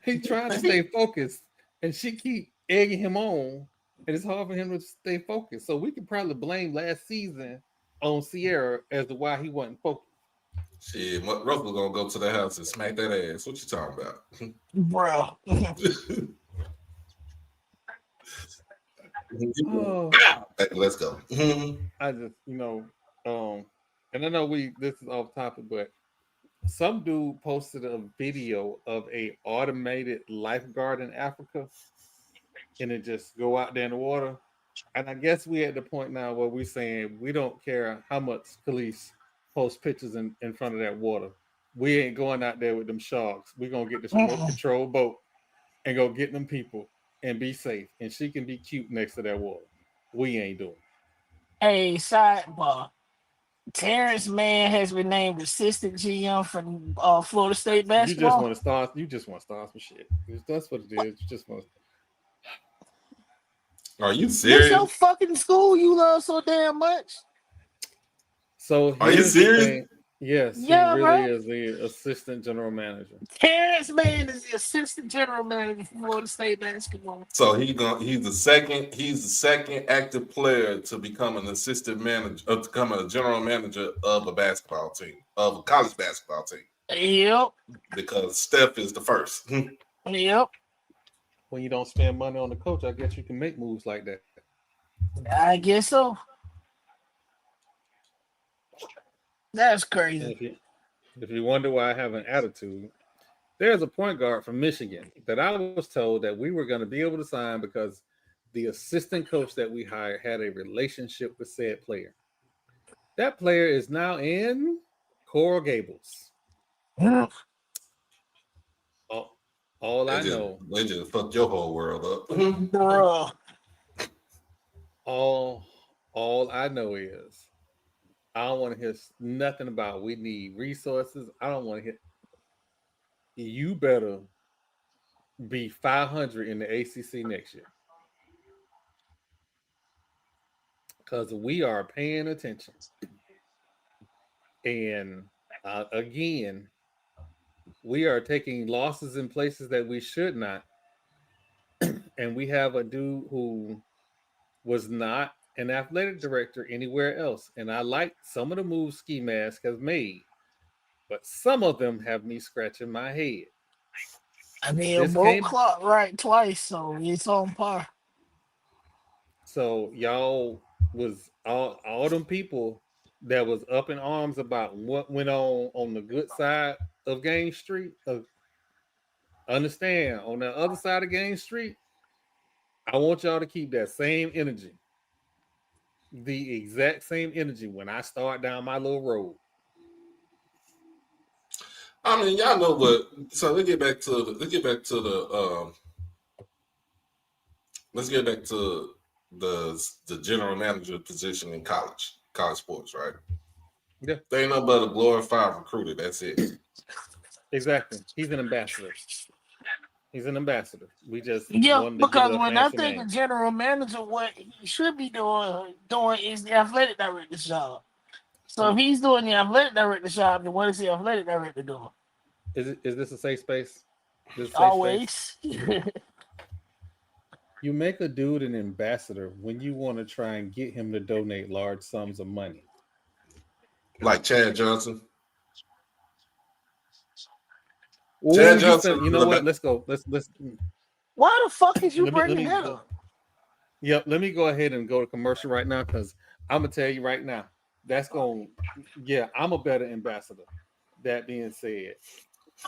He trying to stay focused, and she keep egging him on, and it's hard for him to stay focused. So we could probably blame last season on Sierra as to why he wasn't focused. Shit, Russell gonna go to the house and smack that ass. What you talking about? Bro. Oh, Let's go. I just and I know this is off topic, but some dude posted a video of a automated lifeguard in Africa, and it just go out there in the water. And I guess we at the point now where we're saying we don't care how much police post pictures in front of that water. We ain't going out there with them sharks. We're gonna get this remote control boat and go get them people and be safe. And she can be cute next to that water. We ain't doing it. Hey, sidebar. Terrence Mann has been named assistant GM for Florida State basketball. You just want to start some shit. That's what it is. You just want to. Are you What's serious? your fucking school you love so damn much? So Are you serious? Yes, Yeah, he bro. really is the assistant general manager. Terrence Mann is the assistant general manager for Florida State basketball. So he's the second active player to become an assistant manager, to become a general manager of a basketball team, of a college basketball team. Yep. Because Steph is the first. Yep. When you don't spend money on the coach, I guess you can make moves like that. I guess so. That's crazy. If you wonder why I have an attitude, there's a point guard from Michigan that I was told that we were going to be able to sign because the assistant coach that we hired had a relationship with said player. That player is now in Coral Gables. Mm. All I know, they just fucked your whole world up. Bruh. all I know is I don't want to hear nothing about we need resources. I don't want to hear. You better be 500 in the ACC next year because we are paying attention. And again, we are taking losses in places that we should not. And we have a dude who was not an athletic director anywhere else. And I like some of the moves Ski Mask has made, but some of them have me scratching my head. I mean, a This broke came clock right twice, so it's on par. so y'all was all them people that was up in arms about what went on the good side of Game Street. Understand, on the other side of Game Street, I want y'all to keep that same energy, the exact same energy when I start down my little road. I mean, y'all know what. So let's get back to the general manager position in college sports, right? Yeah, They ain't nothing but a glorified recruiter. That's it. exactly. He's an ambassador. He's an ambassador. We just Yeah, wanted to give because it a when I fancy think of name. general manager, what he should be doing is the athletic director's job. So if he's doing the athletic director's job, then what is the athletic director doing? Is this a safe space? This is a safe space. Always. You make a dude an ambassador when you want to try and get him to donate large sums of money. Like Chad Johnson. Oh, Chad Johnson. you know what? Let's go. Let's Why the fuck is you let me bringing that up? Yep, let me go ahead and go to commercial right now because I'm gonna tell you right now. I'm a better ambassador. That being said,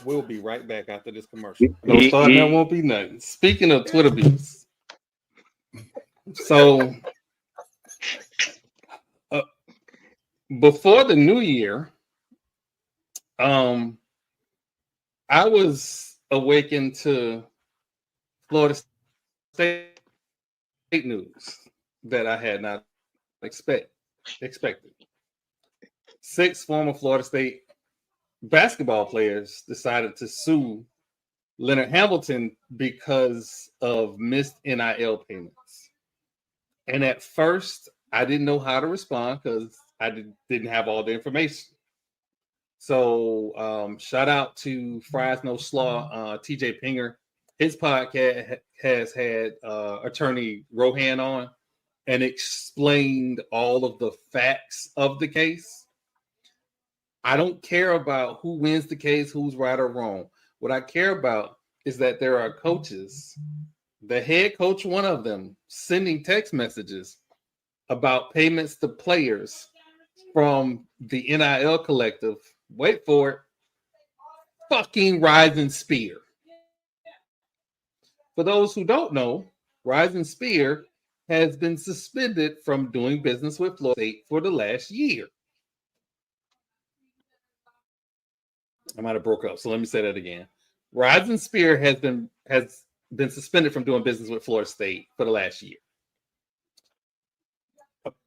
we'll be right back after this commercial. No starting, there won't be nothing. Speaking of Twitter views, so before the new year, I was awakened to Florida State news that I had not expected. 6 former Florida State basketball players decided to sue Leonard Hamilton because of missed NIL payments. And at first, I didn't know how to respond because I didn't have all the information. So shout out to Fries No Slaw, TJ Pinger. His podcast has had attorney Rohan on and explained all of the facts of the case. I don't care about who wins the case, who's right or wrong. What I care about is that there are coaches, the head coach, one of them, sending text messages about payments to players from the NIL collective. Wait for it. Fucking Rising Spear. For those who don't know, Rising Spear has been suspended from doing business with Florida State for the last year. I might have broke up, so let me say that again. Rising Spear has been suspended from doing business with Florida State for the last year.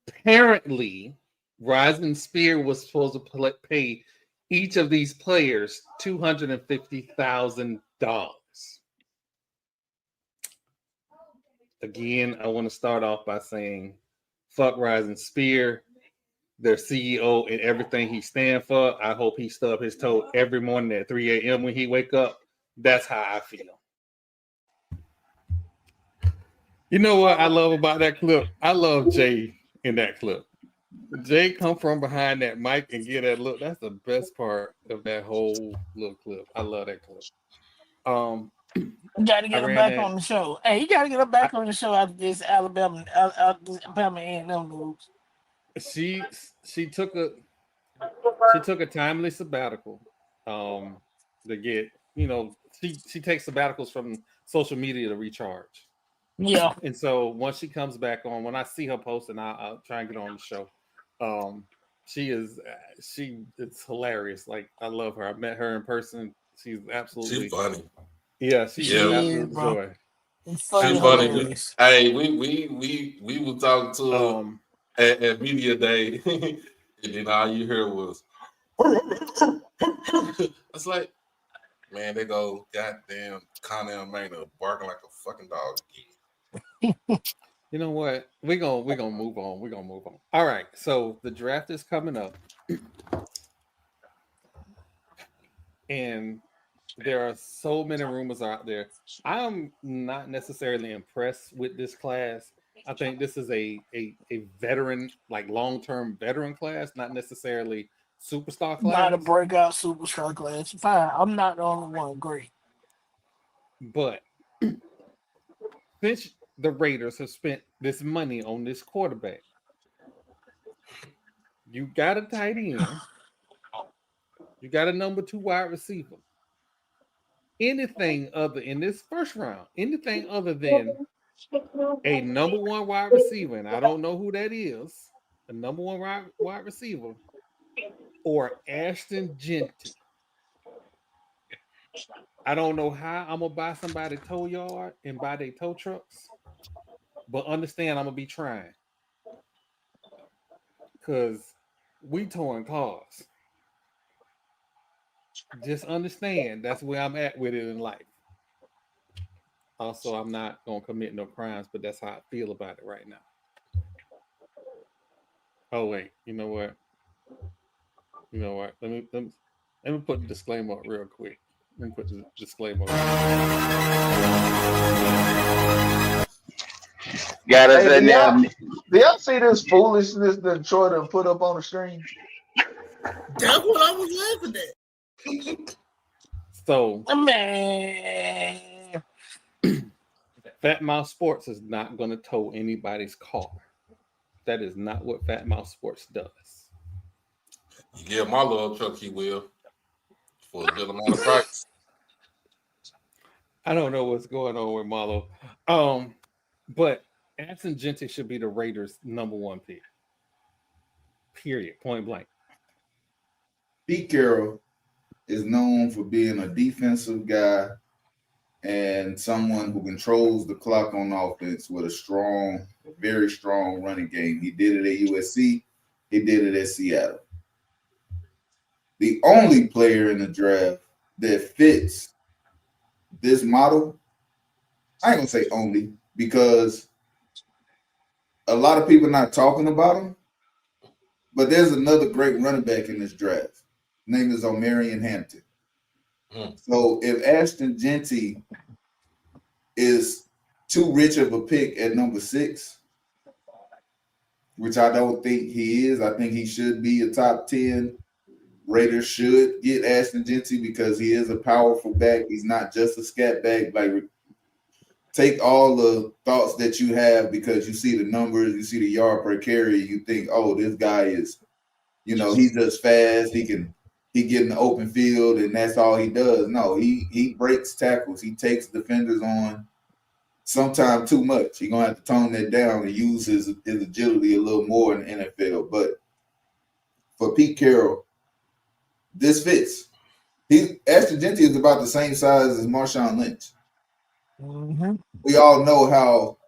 Apparently, Rising Spear was supposed to pay each of these players $250,000. Again, I want to start off by saying, fuck Rising Spear, their CEO, and everything he stands for. I hope he stub his toe every morning at 3 a.m. when he wake up. That's how I feel. You know what I love about that clip? I love Jay in that clip. Jay come from behind that mic and get that look. That's the best part of that whole little clip. I love that clip. You got to get him back on the show. Hey, you got to get him back on the show after this Alabama A&M news. She took a She took a timely sabbatical. To get she takes sabbaticals from social media to recharge. Yeah. And so once she comes back on, when I see her post, and I'll try and get on the show. It's hilarious. Like I love her. I met her in person. She's She absolutely funny. yeah. She's an Yeah, She is, absolute bro. joy. It's she fucking funny. hilarious. We were talking to her at media day, and then all you heard was. It's like, man, they go goddamn Connell Maynard barking like a fucking dog again. You know what? We're gonna move on. We're gonna move on. All right. So the draft is coming up. And there are so many rumors out there. I'm not necessarily impressed with this class. I think this is a veteran, like long-term veteran class, not necessarily superstar Not a class. breakout superstar class. Fine. I'm not the only one. Great. But since the Raiders have spent this money on this quarterback, you got a tight end, you got a number 2 wide receiver. Anything other in this first round, anything other than a number 1 wide receiver, and I don't know who that is, a number 1 wide receiver, or Ashton Genty. I don't know how I'm gonna buy somebody tow yard and buy their tow trucks, but understand I'm gonna be trying because we towing cars. Just understand that's where I'm at with it in life. Also, I'm not gonna commit no crimes, but that's how I feel about it right now. Oh wait, you know what? You know what? Let me put the disclaimer up real quick. Let me put the disclaimer up. Got us Hey, in there. do y'all see this foolishness that Troy done put up on the screen? That's what I was laughing at. So, Man. Fat Mouth Sports is not going to tow anybody's car. That is not what Fat Mouth Sports does. You give my little truck, he will, for a good amount of price. I don't know what's going on with Marlo. But Ashton Genty should be the Raiders' number 1 pick. Period. Point blank. Pete Carroll is known for being a defensive guy and someone who controls the clock on offense with a strong, very strong running game. He did it at USC. He did it at Seattle. The only player in the draft that fits this model, I ain't gonna say only, because a lot of people not talking about him, but there's another great running back in this draft. His name is Omarion Hampton. So if Ashton Genty is too rich of a pick at number 6, which I don't think he is, I think he should be a top 10. Raiders should get Ashton Genty because he is a powerful back. He's not just a scat back. Like, take all the thoughts that you have because you see the numbers, you see the yard per carry, you think, oh, this guy is, he's just fast. He get in the open field and that's all he does. No, he breaks tackles. He takes defenders on sometimes too much. He's gonna have to tone that down and use his agility a little more in the NFL. But for Pete Carroll, this fits. Ashton Genty is about the same size as Marshawn Lynch. Mm-hmm. We all know how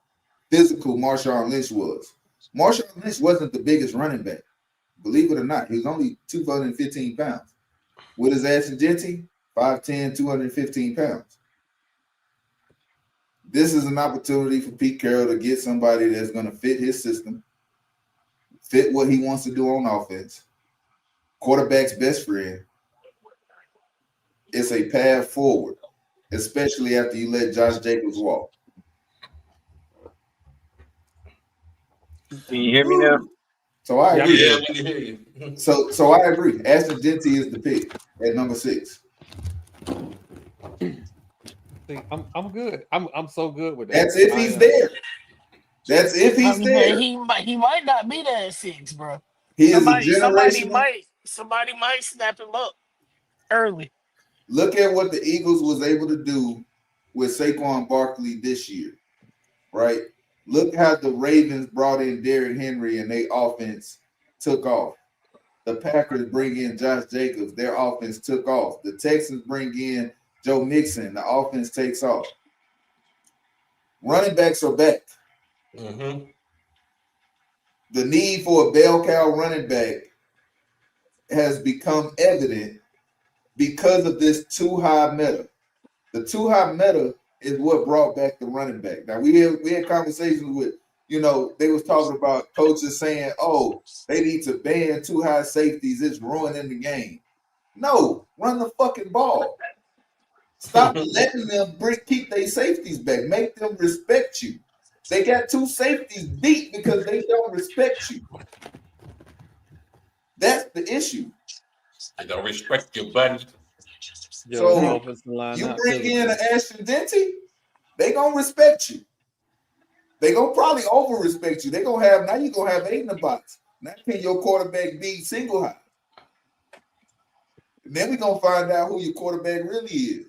physical Marshawn Lynch was. Marshawn Lynch wasn't the biggest running back. Believe it or not, he was only 215 pounds. What is Ashton Genty? 5'10", 215 pounds. This is an opportunity for Pete Carroll to get somebody that's going to fit his system, fit what he wants to do on offense, quarterback's best friend. It's a path forward, especially after you let Josh Jacobs walk. Can you hear me now? So I agree. Yeah, we can hear you. So I agree. Ashton Genty is the pick at number 6. See, I'm good. I'm so good with that. That's if he's there. That's if he's there. He might not be there at 6, bro. He is a Somebody generational. might somebody might snap him up early. Look at what the Eagles was able to do with Saquon Barkley this year, right? Look how the Ravens brought in Derrick Henry and their offense took off. The Packers bring in Josh Jacobs, their offense took off. The Texans bring in Joe Mixon, the offense takes off. Running backs are back. Mm-hmm. The need for a bell cow running back has become evident because of this too high meta. The too high meta is what brought back the running back. Now we had conversations with, they was talking about coaches saying, "Oh, they need to ban too high safeties. It's ruining the game." No, run the fucking ball. Stop letting them keep their safeties back. Make them respect you. They got two safeties beat because they don't respect you. That's the issue. I don't respect you, buddy. So you bring in an Ashton Denty, they gonna respect you. They gonna probably over respect you. They gonna have now. You gonna have 8 in the box. Now can your quarterback be single high? And then we gonna find out who your quarterback really is.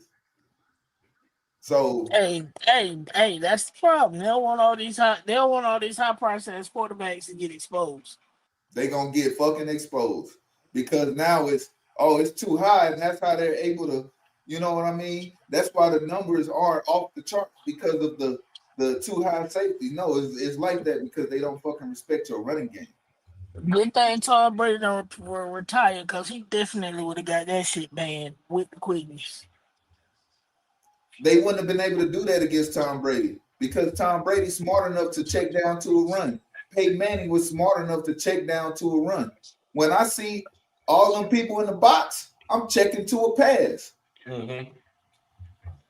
So hey, that's the problem. They don't want all these high process quarterbacks to get exposed. They gonna get fucking exposed because now it's too high, and that's how they're able to, you know what I mean? That's why the numbers are off the charts because of the too high safety. No, it's like that because they don't fucking respect your running game. Good thing Tom Brady don't retire because he definitely would have got that shit banned with the quickness. They wouldn't have been able to do that against Tom Brady because Tom Brady's smart enough to check down to a run. Peyton Manning was smart enough to check down to a run. When I see all them people in the box, I'm checking to a pass. Mm-hmm.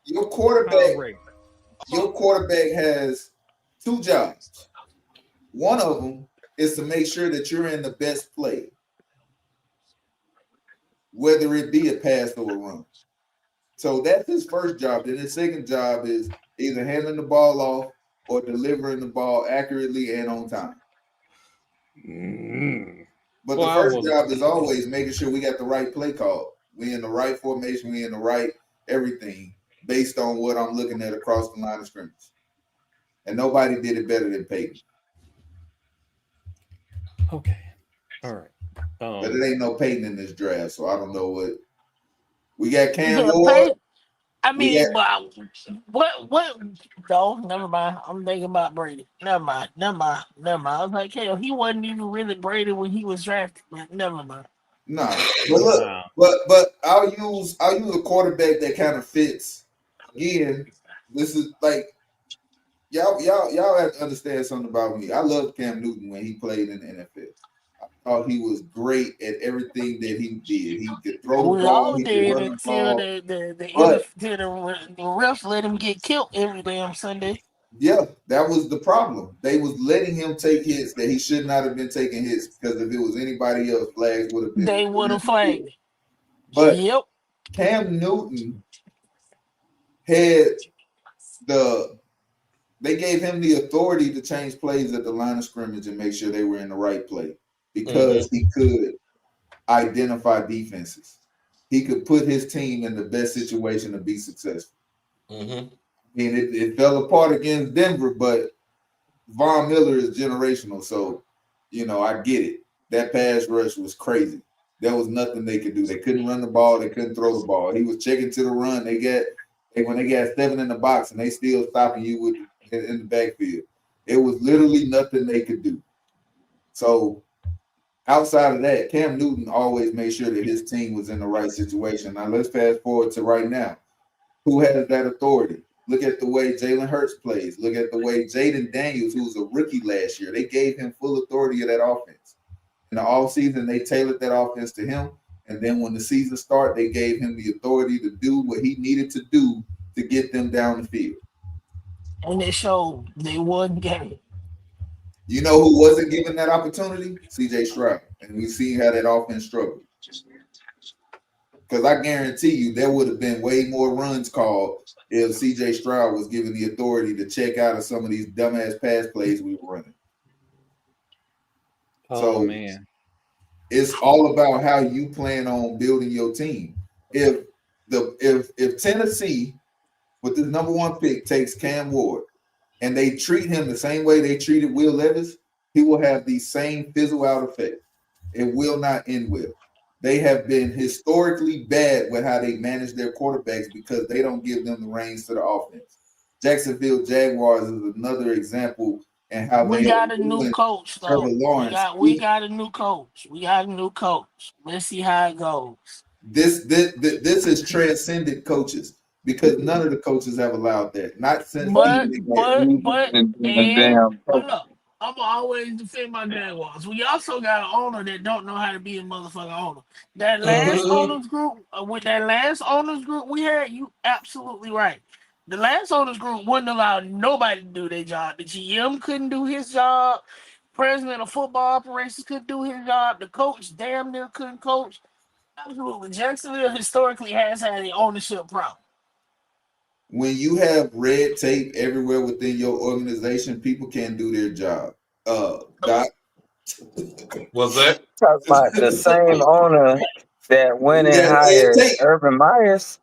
Your quarterback has 2 jobs. One of them is to make sure that you're in the best play, whether it be a pass or a run. So that's his first job. Then his second job is either handing the ball off or delivering the ball accurately and on time. But the first job is always making sure we got the right play call. We in the right formation. We in the right everything based on what I'm looking at across the line of scrimmage. And nobody did it better than Peyton. Okay. All right. But it ain't no Peyton in this draft, so I don't know what. We got Cam Ward. Peyton, I mean, what? No, never mind. I'm thinking about Brady. Never mind. I was like, hell, he wasn't even really Brady when he was drafted. But never mind. Nah, but look, but I'll use a quarterback that kind of fits. Again, this is like y'all have to understand something about me. I loved Cam Newton when he played in the NFL. I thought he was great at everything that he did. He could throw the ball, he could run the ball. The refs let him get killed every damn Sunday. Yeah, that was the problem. They was letting him take hits that he should not have been taking hits because if it was anybody else, flags would have been. They would have flagged. But Cam Newton had they gave him the authority to change plays at the line of scrimmage and make sure they were in the right play because he could identify defenses. He could put his team in the best situation to be successful. Mm-hmm. I mean, it fell apart against Denver, but Von Miller is generational. So, I get it. That pass rush was crazy. There was nothing they could do. They couldn't run the ball. They couldn't throw the ball. He was checking to the run. When they got 7 in the box and they still stopping you in the backfield. It was literally nothing they could do. So, outside of that, Cam Newton always made sure that his team was in the right situation. Now, let's fast forward to right now. Who has that authority? Look at the way Jalen Hurts plays. Look at the way Jaden Daniels, who was a rookie last year, they gave him full authority of that offense. In the offseason, they tailored that offense to him. And then when the season started, they gave him the authority to do what he needed to do to get them down the field. And it showed they won game. You know who wasn't given that opportunity? CJ Stroud. And we see how that offense struggled. Because I guarantee you there would have been way more runs called if CJ Stroud was given the authority to check out of some of these dumbass pass plays we were running. Man. It's all about how you plan on building your team. If Tennessee with the number 1 pick takes Cam Ward and they treat him the same way they treated Will Levis, he will have the same fizzle out effect. It will not end well. They have been historically bad with how they manage their quarterbacks because they don't give them the reins to the offense. Jacksonville Jaguars is another example and how We they are got a new doing coach Trevor though. Lawrence. We got a new coach. We got a new coach. Let's see how it goes. This has transcended coaches because none of the coaches have allowed that. Not since But Damn. hold up. I'm gonna always defend my Jaguars. We also got an owner that don't know how to be a motherfucking owner. That last owners group, with that last owners group we had, you absolutely right. The last owners group wouldn't allow nobody to do their job. The GM couldn't do his job. President of football operations couldn't do his job. The coach damn near couldn't coach. Absolutely. Jacksonville historically has had an ownership problem. When you have red tape everywhere within your organization, people can't do their job. Doc. Was that? Talk about the same owner that went and hired Urban Myers.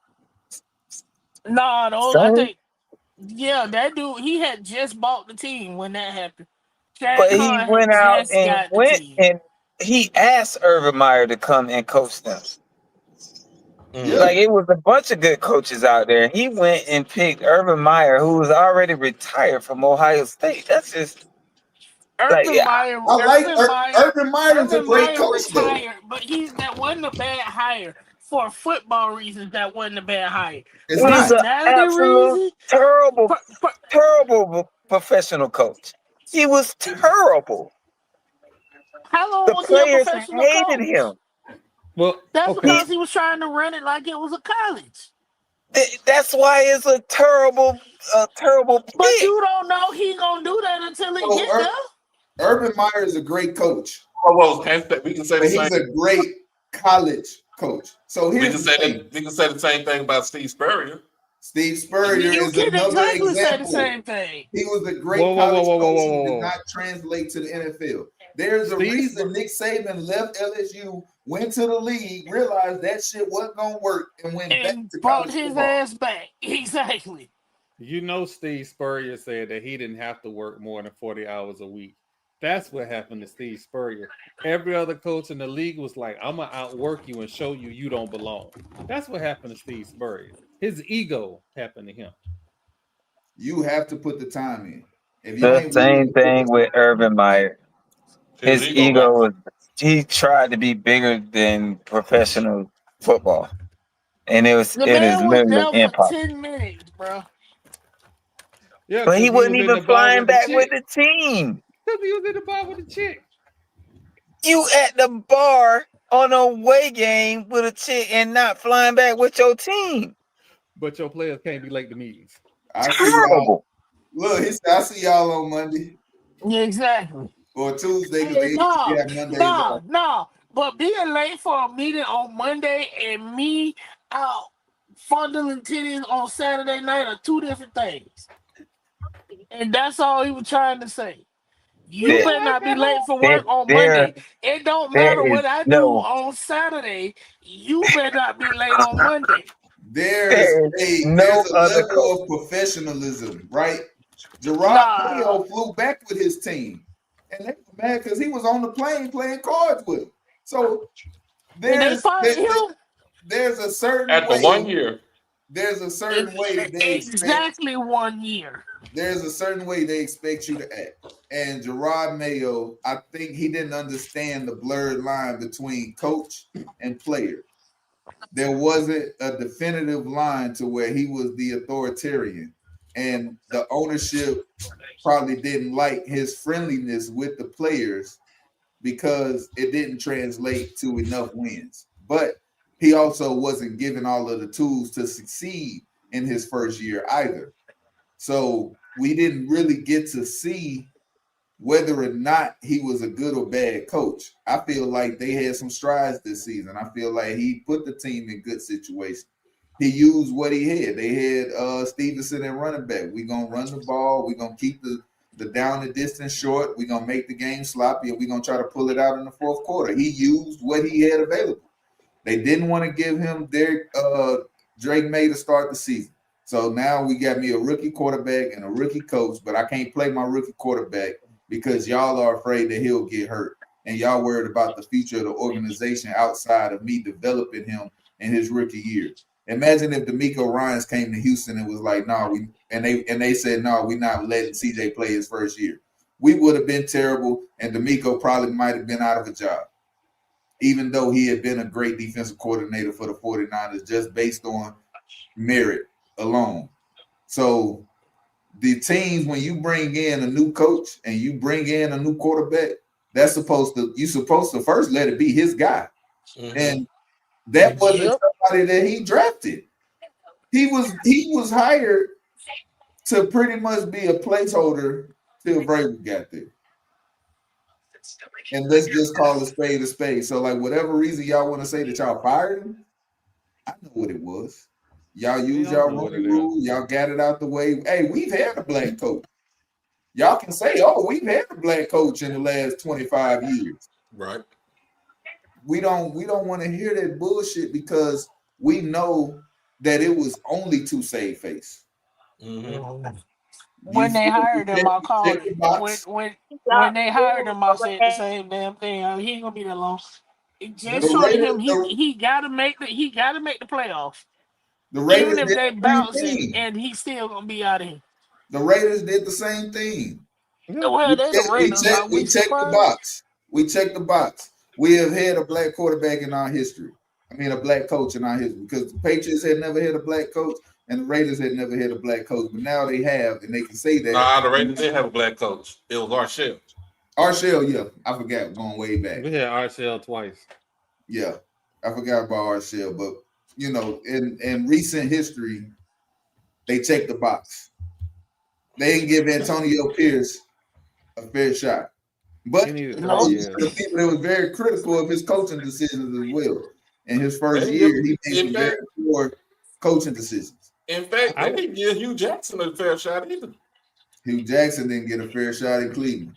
I think, yeah, that dude, he had just bought the team when that happened. But he went out and he asked Urban Meyer to come and coach them. Like it was a bunch of good coaches out there. He went and picked Urban Meyer, who was already retired from Ohio State. That's just Urban Meyer. Urban Meyer is a great coach, retired, but that wasn't a bad hire for football reasons. That wasn't a bad hire. He was an absolute terrible professional coach. He was terrible. How long was he a professional coach? Him. Well, that's because he was trying to run it like it was a college. That's why it's a terrible pick. But you don't know he gonna do that until he gets there. Urban Meyer is a great coach. We can say the same. He's a great college coach. So we can say the same thing about Steve Spurrier. Steve Spurrier is another example. Say the same thing. He was a great college coach. He did not translate to the NFL. There's a reason Nick Saban left LSU, went to the league, realized that shit wasn't gonna work, and went back to brought his ass back. Exactly. You know, Steve Spurrier said that he didn't have to work more than 40 hours a week. That's what happened to Steve Spurrier. Every other coach in the league was like, I'm going to outwork you and show you don't belong. That's what happened to Steve Spurrier. His ego happened to him. You have to put the time in. If you the same thing with Urban Meyer. His ego was, he tried to be bigger than professional football. And it was literally for 10 minutes, bro. Yeah, but he wasn't even flying back with the team. Because he was in the bar with a chick. You at the bar on a away game with a chick and not flying back with your team. But your players can't be late to meetings. Terrible. Look, he said, I see y'all on Monday. Yeah, exactly. Or Tuesday, because they have Mondays off. No. But being late for a meeting on Monday and me out fondling titties on Saturday night are two different things. And that's all he was trying to say. You better not be late for work on Monday. It don't matter what I do on Saturday. You better not be late on Monday. There's a level of professionalism, right? Gerard Mayo flew back with his team. And they were mad because he was on the plane playing cards with him. So there's a certain at the way, 1 year. There's a certain way they exactly 1 year. There's a certain way they expect you to act. And Gerard Mayo, I think he didn't understand the blurred line between coach and player. There wasn't a definitive line to where he was the authoritarian. And the ownership probably didn't like his friendliness with the players because it didn't translate to enough wins. But he also wasn't given all of the tools to succeed in his first year either. So we didn't really get to see whether or not he was a good or bad coach. I feel like they had some strides this season. I feel like he put the team in good situations. He used what he had. They had Stevenson at running back. We're going to run the ball. We're going to keep the the down and distance short. We're gonna make the game sloppy, and we're gonna try to pull it out in the fourth quarter. He used what he had available. They didn't want to give him Drake May to start the season. So now we got me a rookie quarterback and a rookie coach, but I can't play my rookie quarterback because y'all are afraid that he'll get hurt. And y'all worried about the future of the organization outside of me developing him in his rookie year. Imagine if D'Amico Ryans came to Houston and was like, "No, they said no, we're not letting CJ play his first year." We would have been terrible, and D'Amico probably might have been out of a job, even though he had been a great defensive coordinator for the 49ers just based on merit alone. So the teams, when you bring in a new coach and you bring in a new quarterback, you're supposed to first let it be his guy. Mm-hmm. And that wasn't somebody that he drafted. He was hired to pretty much be a placeholder till Vrabel got there. And let's just call a spade a spade. So, like, whatever reason y'all want to say that y'all fired him, I know what it was. Y'all used y'all rule. Y'all got it out the way. Hey, we've had a black coach. Y'all can say, "Oh, we've had a black coach in the last 25 years." Right. We don't want to hear that bullshit because we know that it was only to save face. Mm-hmm. When they hired him, I called it. When they hired him, I said the same damn thing. He ain't gonna be that long. Just told him he gotta make the playoffs. The Raiders, even if they bounce it, and he's still gonna be out of here. The Raiders did the same thing. Well, they're the Raiders. We checked the box. We checked the box. We have had a black quarterback in our history. I mean, a black coach in our history, because the Patriots had never had a black coach and the Raiders had never had a black coach, but now they have, and they can say that. Nah, the Raiders did have a black coach. It was Arshell. Arshell, yeah. I forgot, going way back. We had Arshell twice. Yeah, I forgot about Arshell, but, you know, in recent history, they checked the box. They didn't give Antonio Pierce a fair shot. But the people that was very critical of his coaching decisions as well. In his first year, he made some very poor coaching decisions. In fact, I didn't give Hugh Jackson a fair shot either. Hugh Jackson didn't get a fair shot in Cleveland.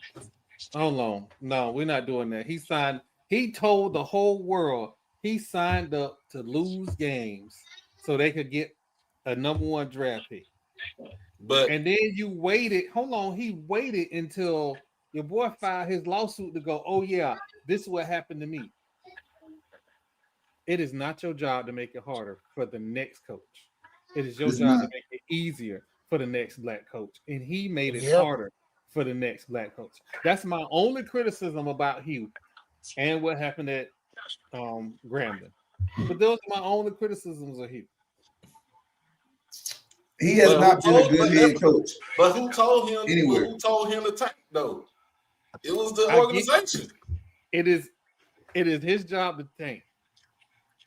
Hold on. No, we're not doing that. He told the whole world he signed up to lose games so they could get a number one draft pick. And then you waited. Hold on. He waited until your boy filed his lawsuit to go, "Oh, yeah, this is what happened to me." It is not your job to make it harder for the next coach. It is your job to make it easier for the next black coach. And he made it harder for the next black coach. That's my only criticism about Hugh and what happened at Grambling. But those are my only criticisms of Hugh. He has not been a good head coach. But who told him anywhere? Who told him to tank though? It was the organization. It is his job to tank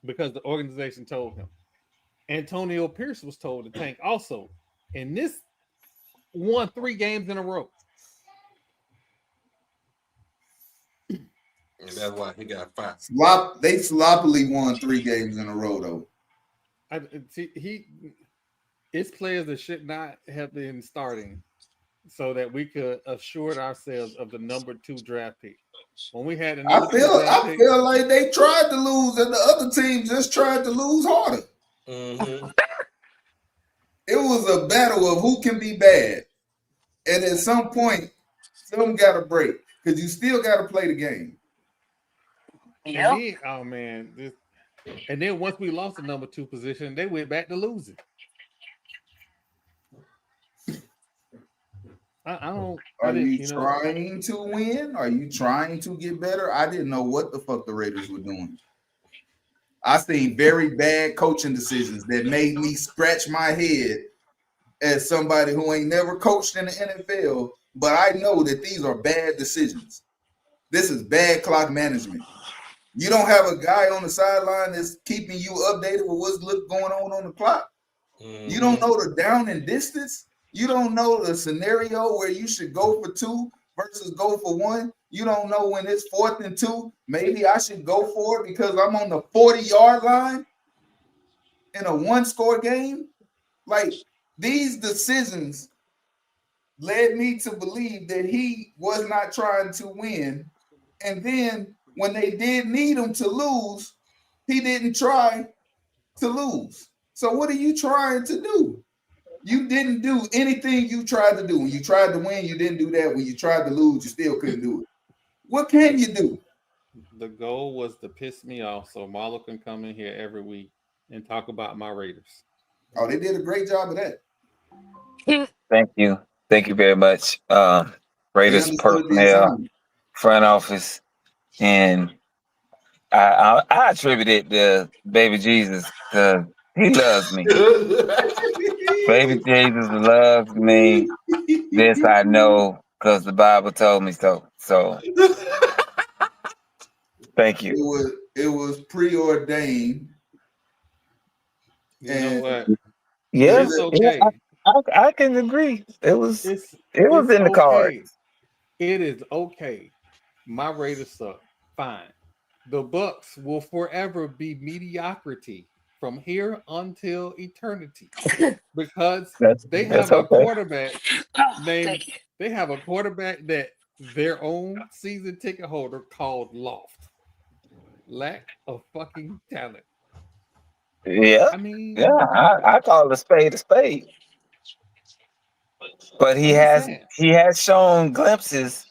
because the organization told him. Antonio Pierce was told to tank also. And this won 3 games in a row. And that's why he got fired. They sloppily won 3 games in a row, though. It's players that should not have been starting so that we could assure ourselves of the number 2 draft pick. When we had I feel like they tried to lose and the other team just tried to lose harder. Mm-hmm. It was a battle of who can be bad. And at some point, some got to break because you still got to play the game. Yeah. And then once we lost the number 2 position, they went back to losing. Are you trying to win? Are you trying to get better? I didn't know what the fuck the Raiders were doing. I seen very bad coaching decisions that made me scratch my head as somebody who ain't never coached in the NFL, but I know that these are bad decisions. This is bad clock management. You don't have a guy on the sideline that's keeping you updated with what's going on the clock. Mm-hmm. You don't know the down and distance. You don't know the scenario where you should go for 2 versus go for 1. You don't know when it's 4th and 2. Maybe I should go for it because I'm on the 40-yard line in a 1-score game. Like, these decisions led me to believe that he was not trying to win. And then when they did need him to lose, he didn't try to lose. So what are you trying to do? You didn't do anything you tried to do. When you tried to win, you didn't do that. When you tried to lose, you still couldn't do it. What can you do? The goal was to piss me off so Marlo can come in here every week and talk about my Raiders. Oh, they did a great job of that. Thank you. Thank you very much. Raiders personnel, front office, and I attribute it to Baby Jesus because he loves me. Baby Jesus loves me. This I know because the Bible told me so. So thank you. It was preordained. You know what? Yes, It's okay. I can agree. It was It's in the okay. cards. It is okay. My Raiders suck. Fine. The Bucks will forever be mediocrity from here until eternity because they have a quarterback named. They have a quarterback that their own season ticket holder called Loft. Lack of fucking talent. Yeah, I mean, I call a spade a spade. But he has shown glimpses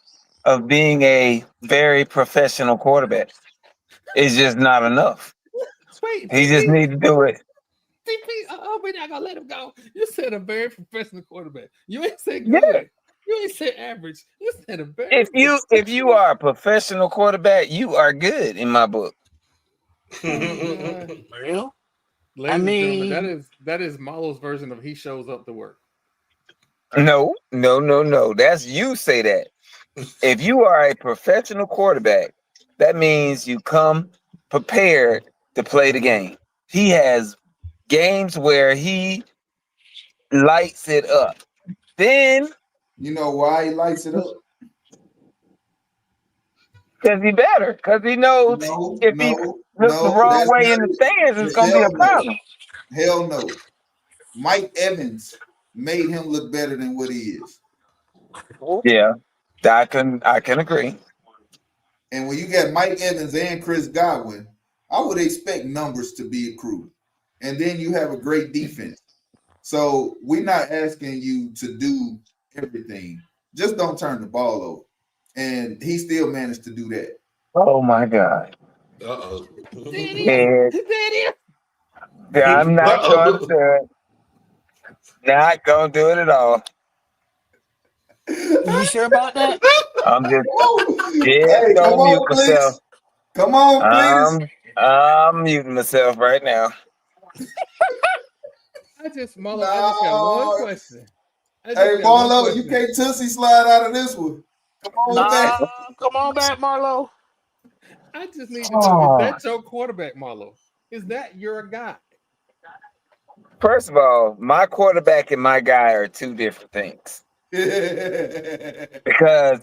of being a very professional quarterback. It's just not enough. Wait, He just needs to do it. TP, we're not gonna let him go. You said a very professional quarterback. You ain't said good. Yeah. You ain't said average. You said a very. If you are a professional quarterback, you are good in my book. Real? Ladies and gentlemen, that is Marlo's version of he shows up to work. No. That's you say that. If you are a professional quarterback, that means you come prepared to play the game. He has games where he lights it up. Then you know why he lights it up? Because he better. Because he knows if he looks the wrong way in the stands, it's gonna be a problem. Hell no. Mike Evans made him look better than what he is. Yeah, I can agree. And when you got Mike Evans and Chris Godwin, I would expect numbers to be accrued. And then you have a great defense. So we're not asking you to do everything. Just don't turn the ball over. And he still managed to do that. Oh my God. Uh-oh. I'm not going to do it. Not going to do it at all. You sure about that? I'm just don't mute myself. Come on, please. I'm muting myself right now. I just got one question. Hey, Marlo, you can't Tootsie slide out of this one. Come on back. Come on back, Marlo. I just need to know, is that your quarterback, Marlo? Is that your guy? First of all, my quarterback and my guy are two different things. Because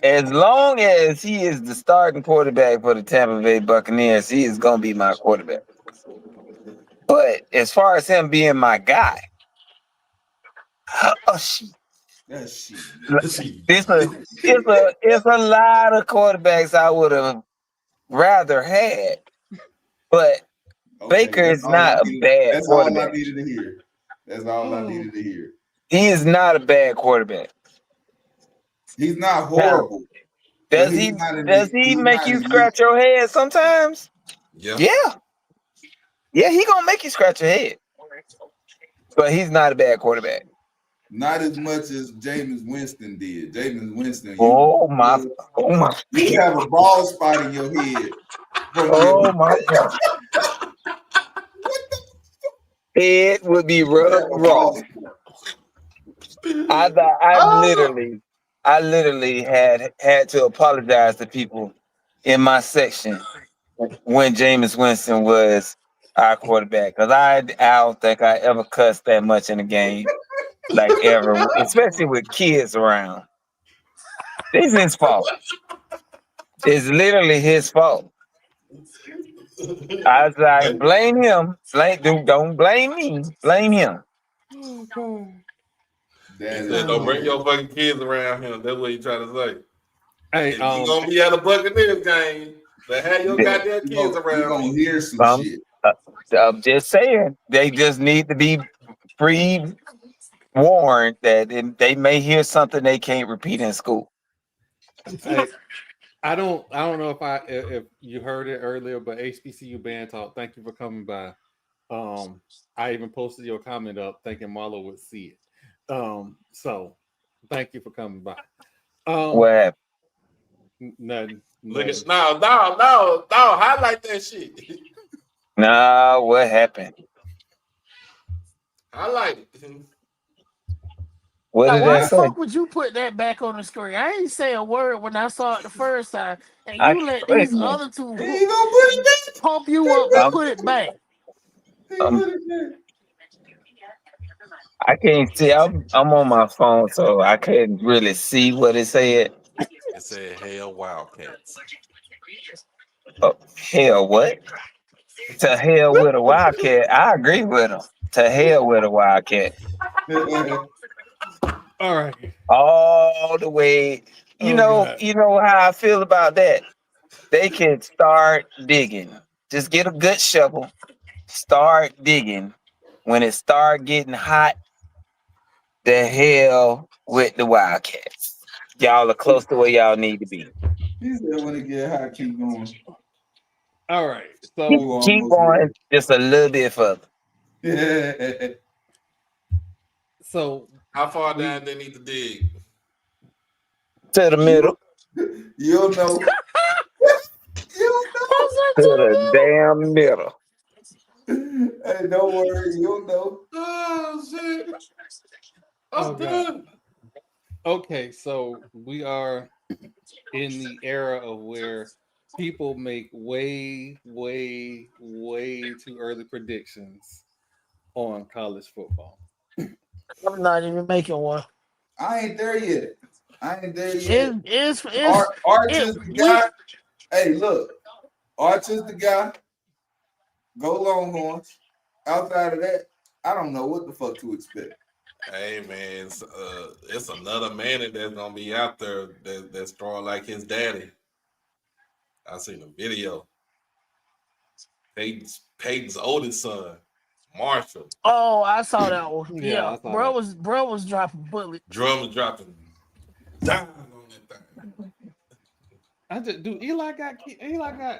as long as he is the starting quarterback for the Tampa Bay Buccaneers, he is going to be my quarterback. But as far as him being my guy, it's a lot of quarterbacks I would have rather had. But Baker is not a bad quarterback. That's all I needed to hear. That's all I needed to hear. He is not a bad quarterback. He's not horrible. Does he make you scratch your head sometimes? Yeah. Yeah, he gonna make you scratch your head. But he's not a bad quarterback. Not as much as Jameis Winston did. Jameis Winston. You have a bald spot in your head. My God. Head would be rubbed raw. I literally had to apologize to people in my section when Jameis Winston was our quarterback, because I don't think I ever cussed that much in a game, like ever, especially with kids around. It's his fault. It's literally his fault. I was like, blame him. Don't blame me. Blame him. Oh God. He That said, is "Don't bring hilarious. your fucking kids around here." That's what he trying to say. Hey, If you gonna be at a Buccaneers game, then have your goddamn kids You're around gonna me. hear some shit. I'm just saying, they just need to be pre-warned that they may hear something they can't repeat in school. hey, I don't know if you heard it earlier, but HBCU band talk. Thank you for coming by. I even posted your comment up thinking Marlo would see it. So thank you for coming by. What happened? Nothing. Look at no, highlight that shit. Nah, what happened? Highlight it. What Now, did why that the say? fuck would you put that back on the screen? I ain't say a word when I saw it the first time, and I you let wait a these minute. other two He ain't gonna put it pump you up to I'm, put it back. there. He put it there. I can't see. I'm on my phone, so I couldn't really see what it said. It said hell Wildcats. Oh, hell, what? To hell with a wildcat. I agree with him. To hell with a wildcat. All right. All the way. Oh God. You know how I feel about that. They can start digging. Just get a good shovel. Start digging. When it start getting hot, the hell with the wildcats. Y'all are close to where y'all need to be. He said when it get hot, keep going. All right. Keep, You So keep almost going just a little bit further. there. so How far we down they need to dig? To the middle. You'll know. You'll What's that To to the the middle? damn middle. know. Hey, don't worry. You'll know. Oh shit! oh I'm God. done. Okay, so we are in the era of where people make way too early predictions on college football. I'm not even making one. I ain't there yet. I ain't there yet. It's Arch it is the we guy. Hey, look. Arch is the guy. Go Longhorns. Outside of that, I don't know what the fuck to expect. Hey man, it's another man that's gonna be out there that's throwing like his daddy. I seen a video. Peyton's oldest son, Marshall, I saw that one. Yeah, Yeah, I saw that. bro was dropping bullets. drums dropping down on that thing. I just do Eli got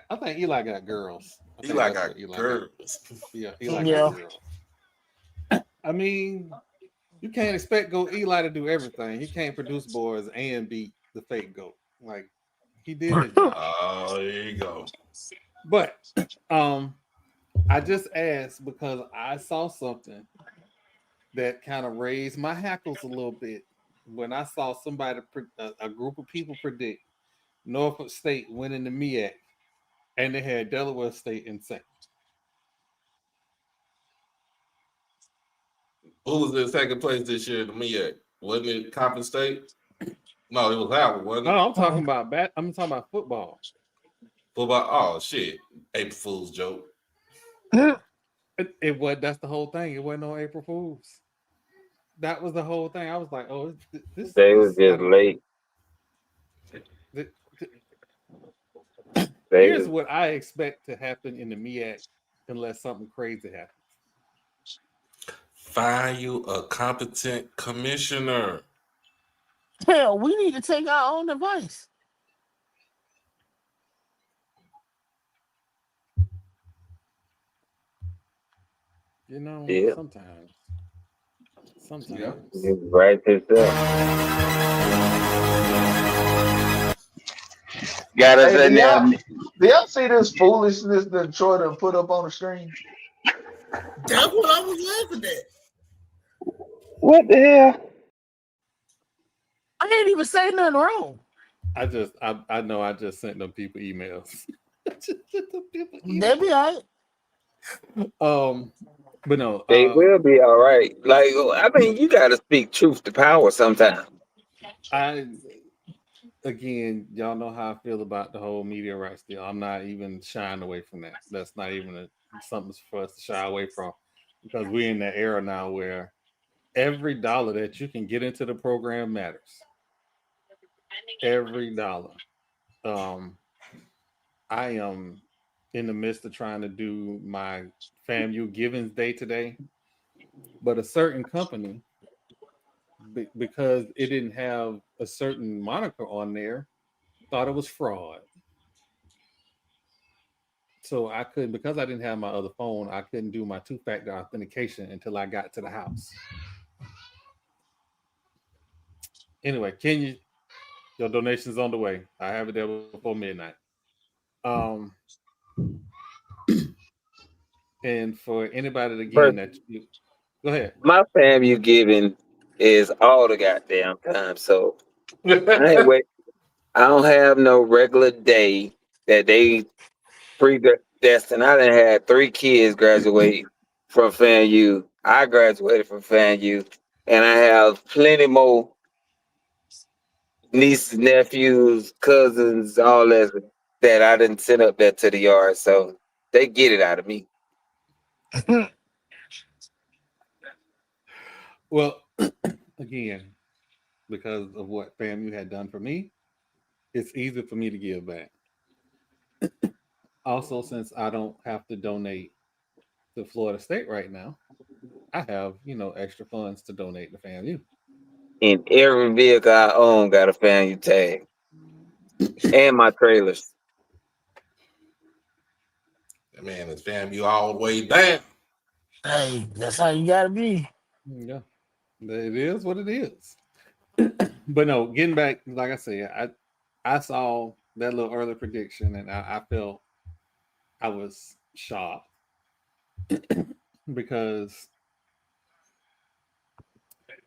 I think Eli got girls. I think Eli that's got what Eli got. girls. Yeah, Eli got Yeah. girls. I mean, you can't expect Go Eli to do everything. He can't produce boys and beat the fake goat. Like he did his job. Oh, there you go. But um I just asked because I saw something that kind of raised my hackles a little bit when I saw a group of people predict Norfolk State winning the MEAC, and they had Delaware State in second. Who was in second place this year to me at? Wasn't it Coppin State? No, it was Howard, wasn't No, it? I'm talking about I'm talking about football. Football. Oh shit. April Fool's joke. It was that's the whole thing. It wasn't no April Fools. That was the whole thing. I was like, oh, They was this just kind of. late. They Here's what I expect to happen in the MEAC unless something crazy happens. Find you a competent commissioner. Hell, we need to take our own advice. You know, yeah. sometimes. Yeah. You right yourself. Got us Hey, in there. do y'all see this foolishness that Troy done put up on the screen? That's what I was laughing at. What the hell? I ain't even say nothing wrong. I know I just sent them people emails. They be all right. But no, They will be all right. Like, I mean, you got to speak truth to power sometimes. I again, y'all know how I feel about the whole media rights deal. I'm not even shying away from that. That's not even something for us to shy away from because we're in that era now where every dollar that you can get into the program matters. Every dollar. Um, I am in the midst of trying to do my FAMU Givings Day today, but a certain company, because it didn't have a certain moniker on there, thought it was fraud. So I couldn't, because I didn't have my other phone, I couldn't do my two-factor authentication until I got to the house. Anyway, can you, your donation's on the way. I have it there before midnight. Um, and for anybody again First, that you go ahead. my FAMU giving is all the goddamn time. So I ain't wait. I don't have no regular day that they predestined. I done had 3 kids graduate from FAMU. I graduated from FAMU, and I have plenty more nieces, nephews, cousins, all that I didn't send up there to the yard. So they get it out of me. Well, again, because of what FAMU had done for me, it's easy for me to give back. Also, since I don't have to donate to Florida State right now, I have, extra funds to donate to FAMU. And every vehicle I own got a FAMU tag, and my trailers. That man is FAMU all the way down. Hey, that's how you gotta be. Yeah, it is what it is. But no, getting back, like I said, I saw that little early prediction, and I felt I was shocked because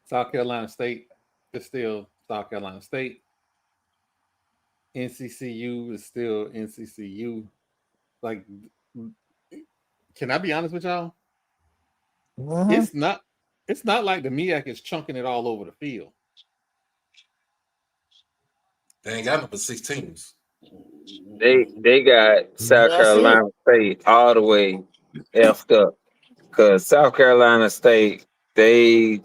South Carolina State is still South Carolina State. NCCU is still NCCU. Like, can I be honest with y'all? Mm-hmm. It's not. It's not like the MEAC is chunking it all over the field. They ain't got number 6 teams. They got South That's it. Carolina State all the way effed up. Cause South Carolina State, they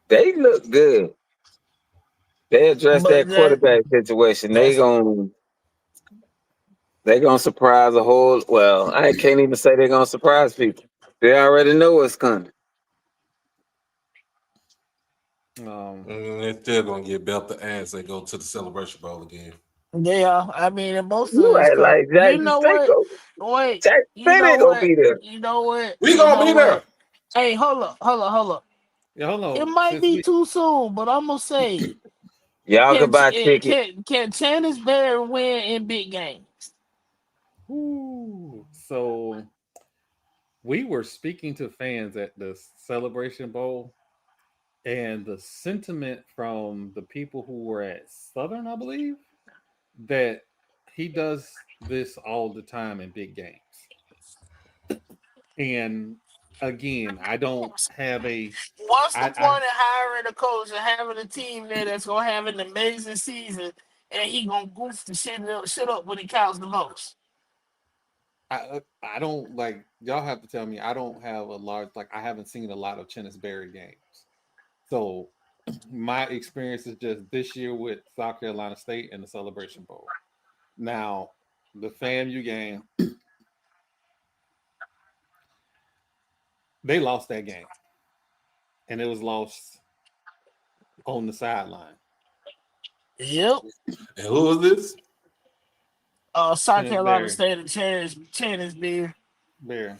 look good. They address But that quarterback situation. that's They gonna surprise a whole. Well, I can't even say they're gonna surprise people. They already know what's coming. They're still gonna get belted ass. They go to the Celebration Bowl again. they are. I mean, in most of You this ain't stuff. like You Jackson know State what? go. Wait. Jackson You State know ain't gonna what? be there. You know what? We You gonna know be what? there. Hey, hold up. Yeah, hold It on. might Since be we, too soon, but I'm gonna say, Y'all could buy tickets. can Channis Bear win in big games? so we were speaking to fans at the Celebration Bowl, and the sentiment from the people who were at Southern, I believe, that he does this all the time in big games. And again, I don't have a What's the I point of hiring a coach and having a team there that's gonna have an amazing season and he gonna goof the shit up when it counts the most? I don't like y'all have to tell me I don't have a large like I haven't seen a lot of Chennis Berry games. So my experience is just this year with South Carolina State and the Celebration Bowl. Now, the FAMU game, they lost that game. And it was lost on the sideline. Yep. And who is this? South Chennis Carolina Berry. State and Channis Bear. Berry.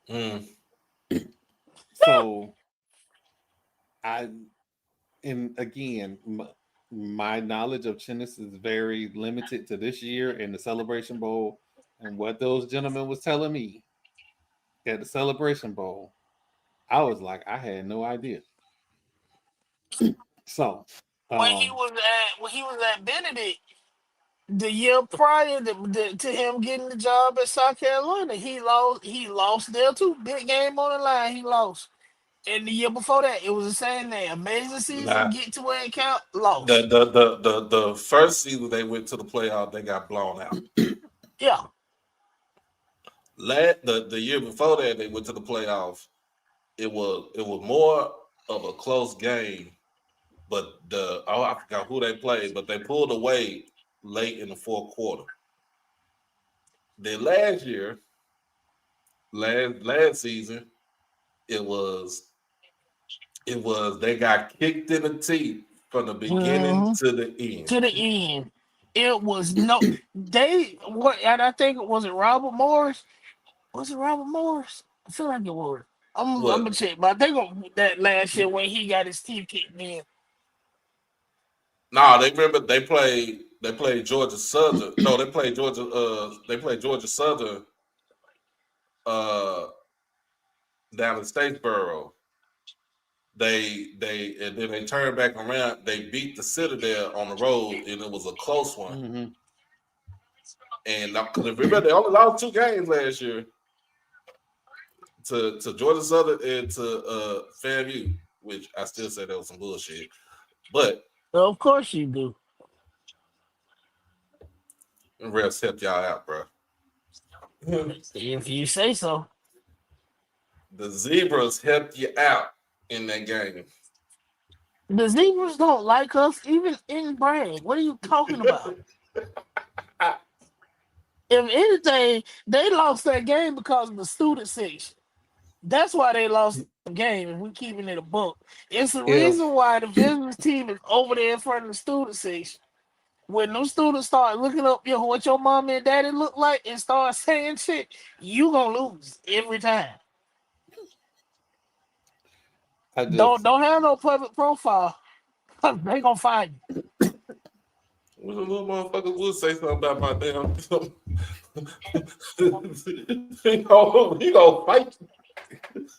Mm. So I and again, my knowledge of Chennis is very limited to this year in the Celebration Bowl, and what those gentlemen was telling me at the Celebration Bowl, I was like, I had no idea. So, um, When he was at Benedict the year prior to him getting the job at South Carolina, he lost there too. Big game on the line, he lost. And the year before that, it was the same thing. Amazing season, Nah, get to where it count, the, lost. the the the the first season they went to the playoff, they got blown out. Yeah. The year before that, they went to the playoffs. It was more. of a close game, but I forgot who they played, but they pulled away late in the fourth quarter. Then last year, last season, it was they got kicked in the teeth from the beginning to the end. To the end. It was no and I think it was Robert Morris. Was it Robert Morris? I feel like it was. I'm gonna check, but I think that last year when he got his teeth kicked in. Nah, they played Georgia Southern. No, they played Georgia Southern down in Statesboro. And then they turned back around. They beat the Citadel on the road, and it was a close one. Mm-hmm. And because remember, they only lost 2 games last year to Georgia Southern and to FAMU, which I still say that was some bullshit. But of course you do. The refs helped y'all out, bro. If you say so. The Zebras helped you out in that game. The Zebras don't like us, even in Bragg. What are you talking about? If anything, they lost that game because of the student section. That's why they lost the game, if we're keeping it a book. It's the reason why the visitors team is over there in front of the student section. When those students start looking up what your mom and daddy look like and start saying shit, you gonna lose every time. Don't have no public profile. They gonna find you. Well, the little motherfuckers will say something about my damn. he gonna fight.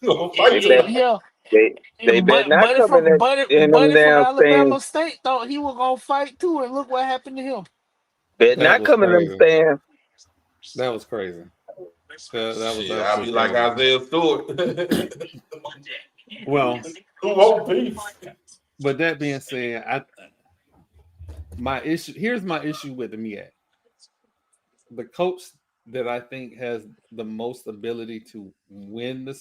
He gonna fight you. Yeah. They better not come in Buddy from damn Alabama stands. State thought he was gonna fight too, and look what happened to him. Better not come in them stands. That was crazy. That was Shit, I'll be like Isaiah Stewart. Well, who won't beef? But that being said, here's my issue with the MEAC. The coach that I think has the most ability to win the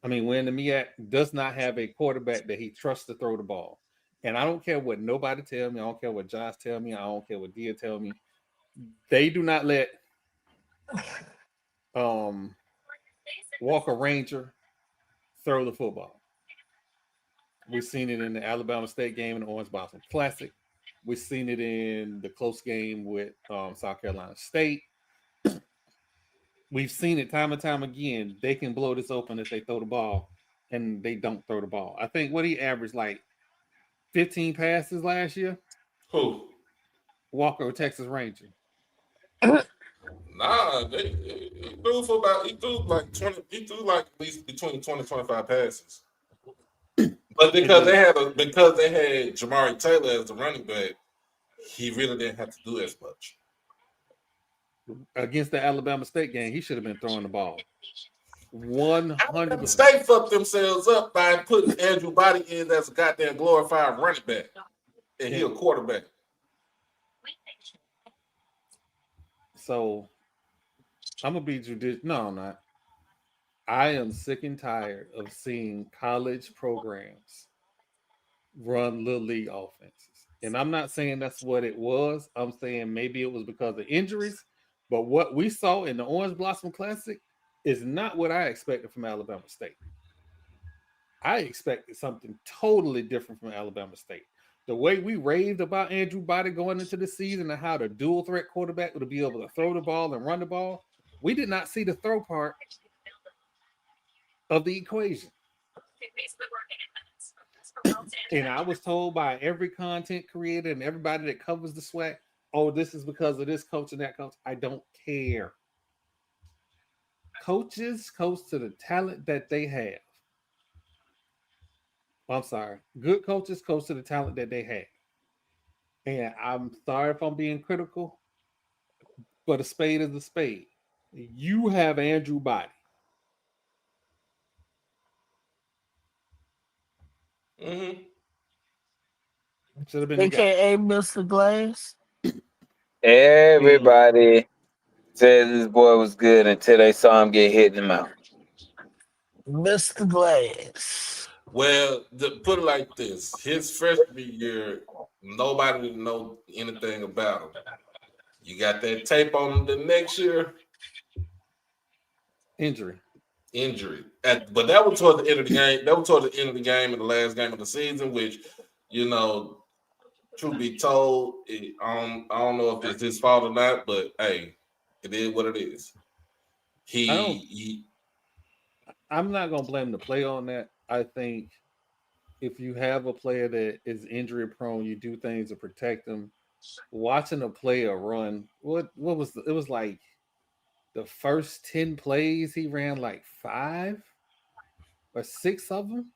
MEAC does not have a quarterback that he trusts to throw the ball. And I don't care what nobody tell me. I don't care what Josh tell me. I don't care what Dia tell me. They do not let Walker Ranger throw the football. We've seen it in the Alabama State game and the Orange Blossom Classic. We've seen it in the close game with South Carolina State. We've seen it time and time again. They can blow this open if they throw the ball, and they don't throw the ball. I think what he averaged like 15 passes last year. Who? Walker, Texas Ranger. Nah, he threw like 20. He threw like at least between 20 and 25 passes. But because they had Jamari Taylor as the running back, he really didn't have to do as much. Against the Alabama State game, he should have been throwing the ball. 100%. State fucked themselves up by putting Andrew Body in as a goddamn glorified running back, and he a quarterback. So I'm gonna be judicious. No, I'm not. I am sick and tired of seeing college programs run little league offenses. And I'm not saying that's what it was. I'm saying maybe it was because of injuries. But what we saw in the Orange Blossom Classic is not what I expected from Alabama State. I expected something totally different from Alabama State. The way we raved about Andrew Body going into the season and how the dual threat quarterback would be able to throw the ball and run the ball, we did not see the throw part of the equation. And I was told by every content creator and everybody that covers the SWAC, oh, this is because of this coach and that coach. I don't care. Coaches coach to the talent that they have. I'm sorry. Good coaches coach to the talent that they have. And I'm sorry if I'm being critical, but a spade is a spade. You have Andrew Body. Mm-hmm. Should have been AKA Mr. Glass. Everybody said this boy was good until they saw him get hit in the mouth. Mr. Glass. Well, put it like this: his freshman year, nobody didn't know anything about him. You got that tape on him the next year, Injury. But that was toward the end of the game. That was toward the end of the game and the last game of the season, which, truth be told, I don't know if it's his fault or not, but hey, it is what it is. I'm not gonna blame the player on that. I think if you have a player that is injury prone, you do things to protect them. Watching a player run, what was it was like the first 10 plays he ran like 5 or 6 of them.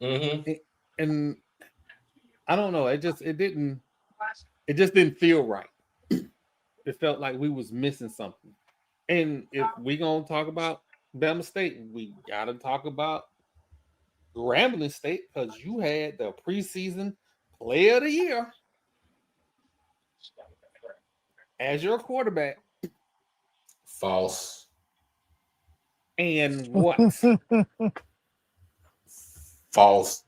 Mm-hmm. And I don't know, it just didn't feel right. It felt like we was missing something. And if we gonna talk about Bama State, we gotta talk about Grambling State because you had the preseason player of the year as your quarterback. False. And what? False.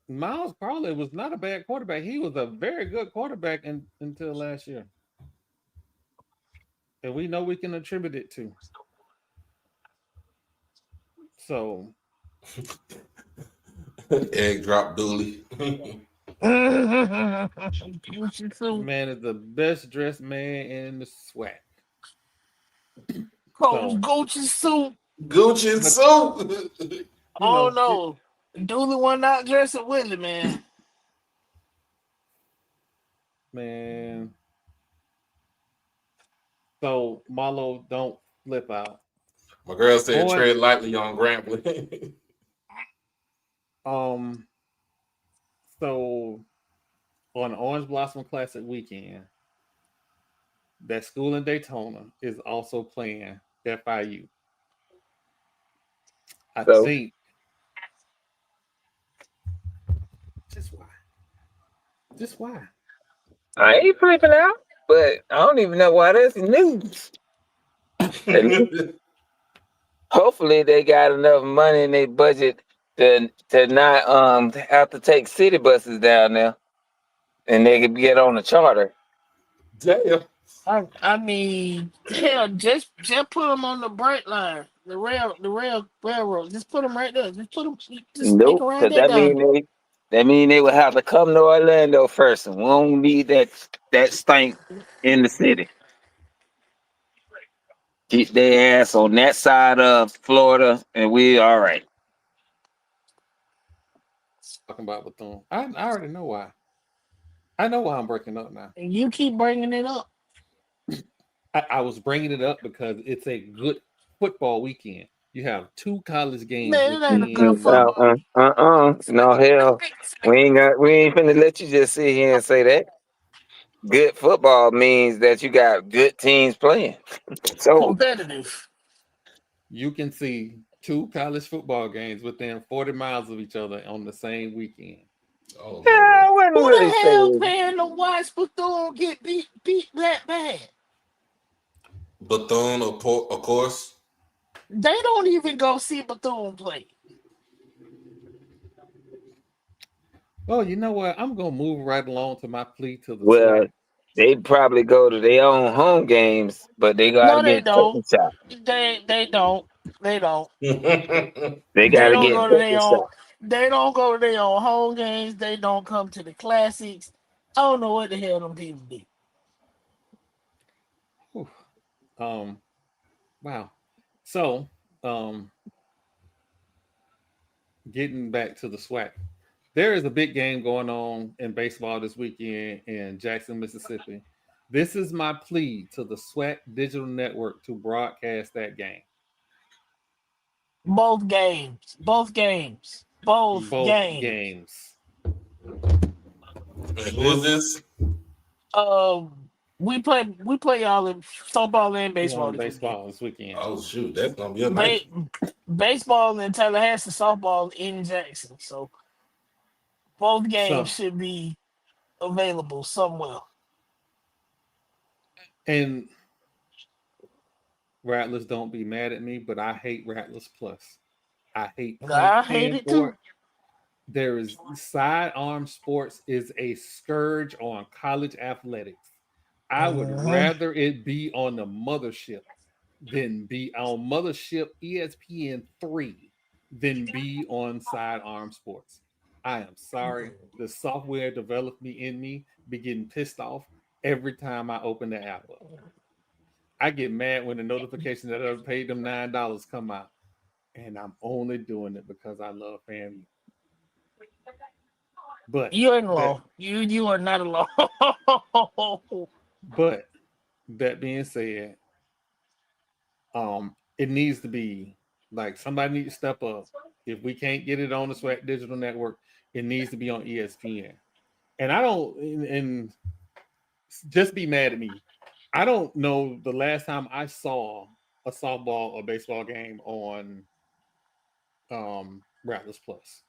Miles Carlin was not a bad quarterback. He was a very good quarterback until last year. And we know we can attribute it to. So egg drop Dooley. man is the best dressed man in the SWAC. Gucci suit. Gucci suit. Oh no. Dooley one not dressing Willie, man. Man. So Marlo, don't flip out. My girl said tread lightly on Grambling. So on Orange Blossom Classic weekend, that school in Daytona is also playing FIU. I think just why? I ain't flipping out, but I don't even know why that's news. Hopefully they got enough money in their budget to not have to take city buses down there, and they could get on a charter. Damn. I mean, hell, just put them on the bright line, the railroad. Just put them right there. Just make Nope, them ride because that down. that mean they would have to come to Orlando first, and we don't need that stink in the city. Keep their ass on that side of Florida, and we all right. Talking about Bethune. I already know why. I know why I'm breaking up now. And you keep bringing it up. I was bringing it up because it's a good football weekend. You have 2 college games. Man, it ain't a good football. No hell. We ain't finna let you just sit here and say that. Good football means that you got good teams playing. So competitive. You can see 2 college football games within 40 miles of each other on the same weekend. Oh, yeah, I wouldn't Who really the hell say paying to watch Bethune get beat that bad? Bethune, of course. They don't even go see Bethune play. Well, you know what? I'm gonna move right along to my plea to the well, SWAC. they probably go to their own home games, but they gotta No, they get don't. second shot. They don't. They don't. They They gotta don't get go to their second own. shot. They don't go to their own home games. They don't come to the classics. I don't know what the hell them people do. Whew. Wow. So, getting back to the SWAC, there is a big game going on in baseball this weekend in Jackson, Mississippi. This is my plea to the SWAC Digital Network to broadcast that game. Both games. Both games. Both games. Games. Who is this? We play y'all in softball and baseball this weekend. Oh shoot, that's gonna be a nice. Baseball in Tallahassee, softball in Jackson. So both games should be available somewhere. And Rattlers, don't be mad at me, but I hate Rattlers Plus. I hate I point hate paying it for too. it. There is sidearm sports is a scourge on college athletics. I would Mhm. rather it be on the mothership than be on mothership ESPN 3 than be on sidearm sports. I am sorry. The software developed me in me be getting pissed off every time I open the app up. I get mad when the notification that I paid them $9 come out, and I'm only doing it because I love FAMU. But You ain't that, alone. You are not alone. but that being said, it needs to be like somebody needs to step up. If we can't get it on the Swag Digital Network, it needs to be on ESPN. And I don't, and just be mad at me. I don't know the last time I saw a softball or baseball game on Rattlers Plus.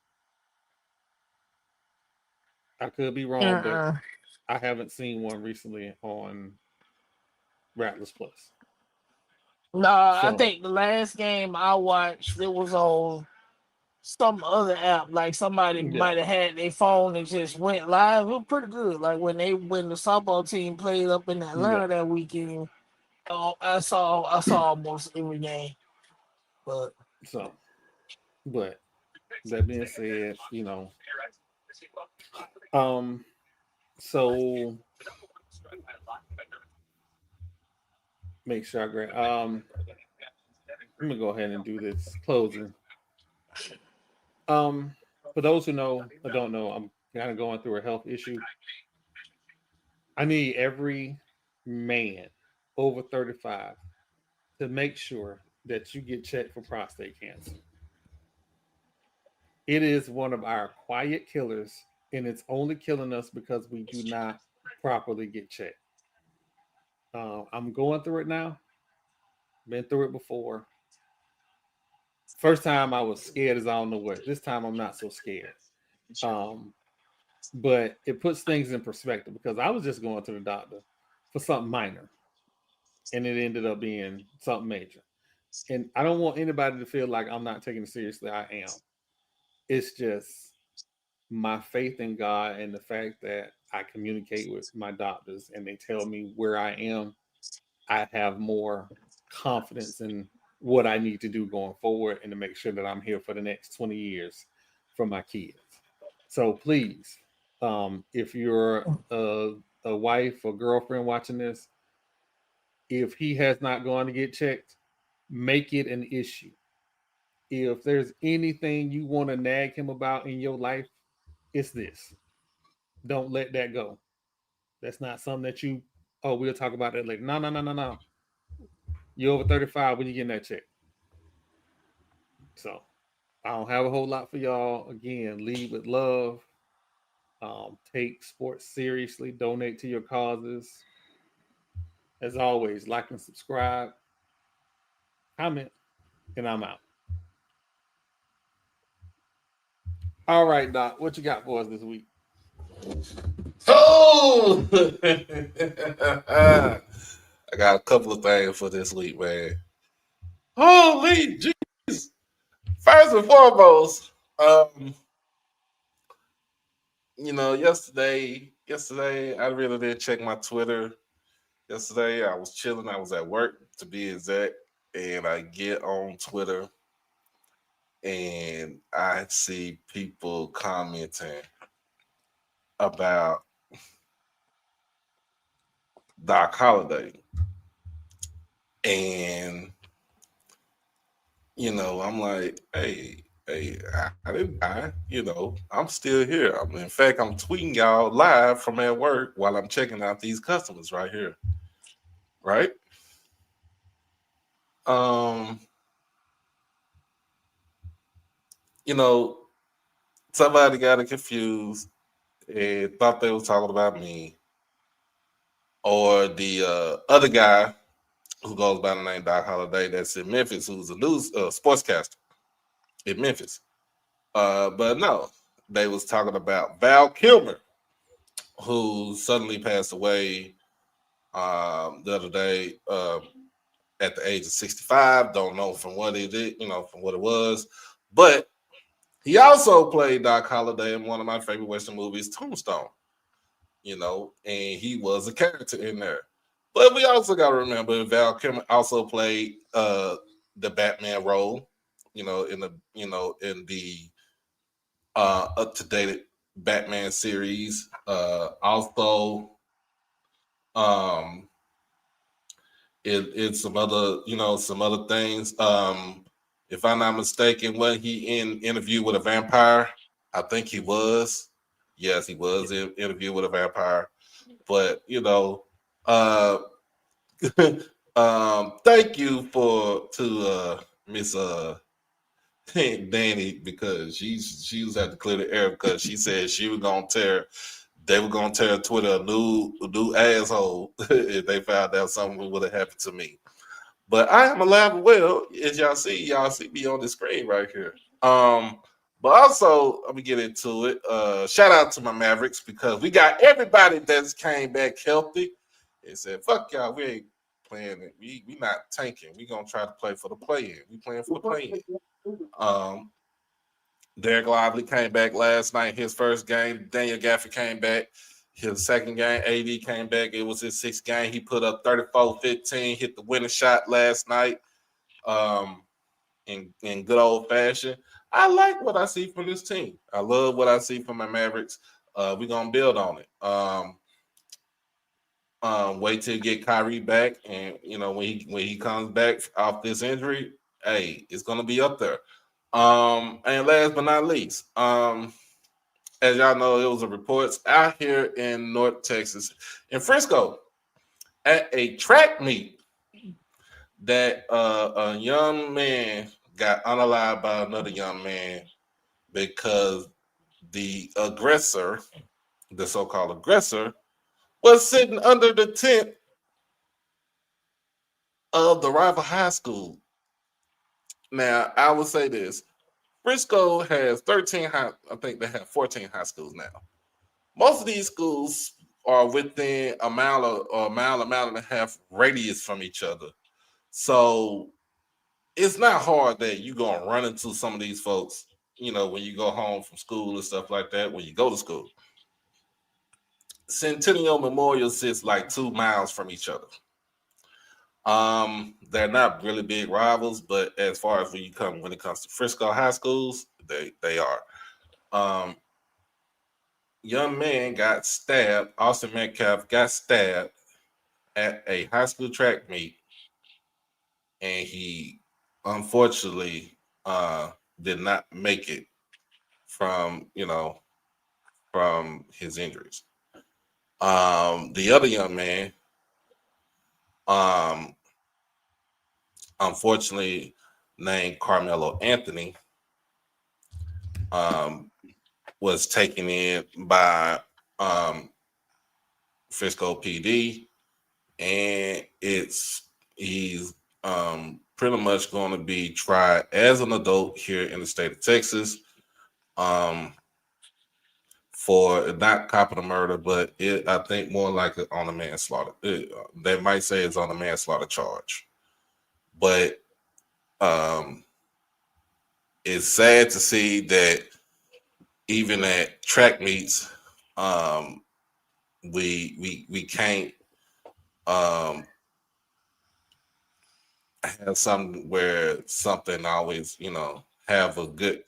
I could be wrong, but Uh-uh. I haven't seen one recently on Rattlers Plus. No, I So think the last game I watched, it was on some other app. Like somebody yeah, might have had their phone and just went live. It was pretty good. Like when the softball team played up in yeah. Atlanta that weekend, I saw almost every game. But So, but that being said, um, so make sure I grab. Let me go ahead and do this closing. Um, for those who know or don't know, I'm kind of going through a health issue. I need every man over 35 to make sure that you get checked for prostate cancer. It is one of our quiet killers, and it's only killing us because we do not properly get checked. I'm going through it now. Been through it before. First time I was scared as I don't know what. This time I'm not so scared. Um, but it puts things in perspective because I was just going to the doctor for something minor, and it ended up being something major. And I don't want anybody to feel like I'm not taking it seriously. I am. It's just my faith in God and the fact that I communicate with my doctors and they tell me where I am. I have more confidence in what I need to do going forward and to make sure that I'm here for the next 20 years for my kids. So please, if you're a wife or girlfriend watching this, if he has not gone to get checked, make it an issue. If there's anything you want to nag him about in your life, it's this. Don't let that go. That's not something that we'll talk about that later. No, no, no, no, no. You're over 35 when you get that check. So I don't have a whole lot for y'all. Again, lead with love. Take sports seriously. Donate to your causes. As always, like and subscribe. Comment, and I'm out. All right, Doc. What you got for us this week? Oh, I got a couple of things for this week, man. Holy jeez! First and foremost, yesterday I really did check my Twitter. Yesterday I was chilling. I was at work, to be exact, and I get on Twitter and I see people commenting about Doc Holliday, and I'm like, hey, I didn't die. I'm still here. In fact, I'm tweeting y'all live from at work while I'm checking out these customers right here. Right? Um, you know, somebody got it confused and thought they was talking about me or the other guy who goes by the name Doc Holliday that's in Memphis, who's a news sportscaster in Memphis. But no, they was talking about Val Kilmer, who suddenly passed away the other day at the age of 65. Don't know from what it is, from what it was, But he also played Doc Holliday in one of my favorite Western movies, Tombstone. You know, and he was a character in there. But we also got to remember Val Kilmer also played the Batman role. You know, in the up to date Batman series. Also, um, in some other things. If I'm not mistaken, was he in Interview with a Vampire? I think he was. Yes, he was in Interview with a Vampire. But uh, thank you to Miss Danny, because she was at to clear the air because she said they were gonna tear Twitter a new asshole if they found out something would have happened to me. But I am alive and well, as y'all see me on the screen right here. But also let me get into it. Shout out to my Mavericks, because we got everybody that's came back healthy. They said, "Fuck y'all, we ain't playing it. We not tanking. We gonna try to play for the play-in. We playing for the play-in." Derek Lively came back last night, his first game. Daniel Gafford came back. His second game, AD came back. It was his sixth game. He put up 34-15, hit the winning shot last night in good old fashion. I like what I see from this team. I love what I see from my Mavericks. We're going to build on it. Wait till you get Kyrie back. And, when he comes back off this injury, hey, it's going to be up there. And last but not least, as y'all know, it was a reports out here in North Texas, in Frisco, at a track meet, that a young man got unalived by another young man because the aggressor, the so-called aggressor, was sitting under the tent of the rival high school. Now, I will say this. Frisco has 13 high, I think they have 14 high schools now. Most of these schools are within a mile and a half radius from each other. So it's not hard that you're going to run into some of these folks, when you go home from school and stuff like that, when you go to school. Centennial Memorial sits like 2 miles from each other. They're not really big rivals, but as far as when it comes to Frisco high schools, they are. Young man got stabbed. Austin Metcalf got stabbed at a high school track meet, and he unfortunately did not make it from his injuries. The other young man, unfortunately named Carmelo Anthony, was taken in by Frisco PD, and he's pretty much going to be tried as an adult here in the state of Texas, for not capital murder, but I think more like on a manslaughter. They might say it's on a manslaughter charge, but it's sad to see that even at track meets, we can't have something where something always, have a good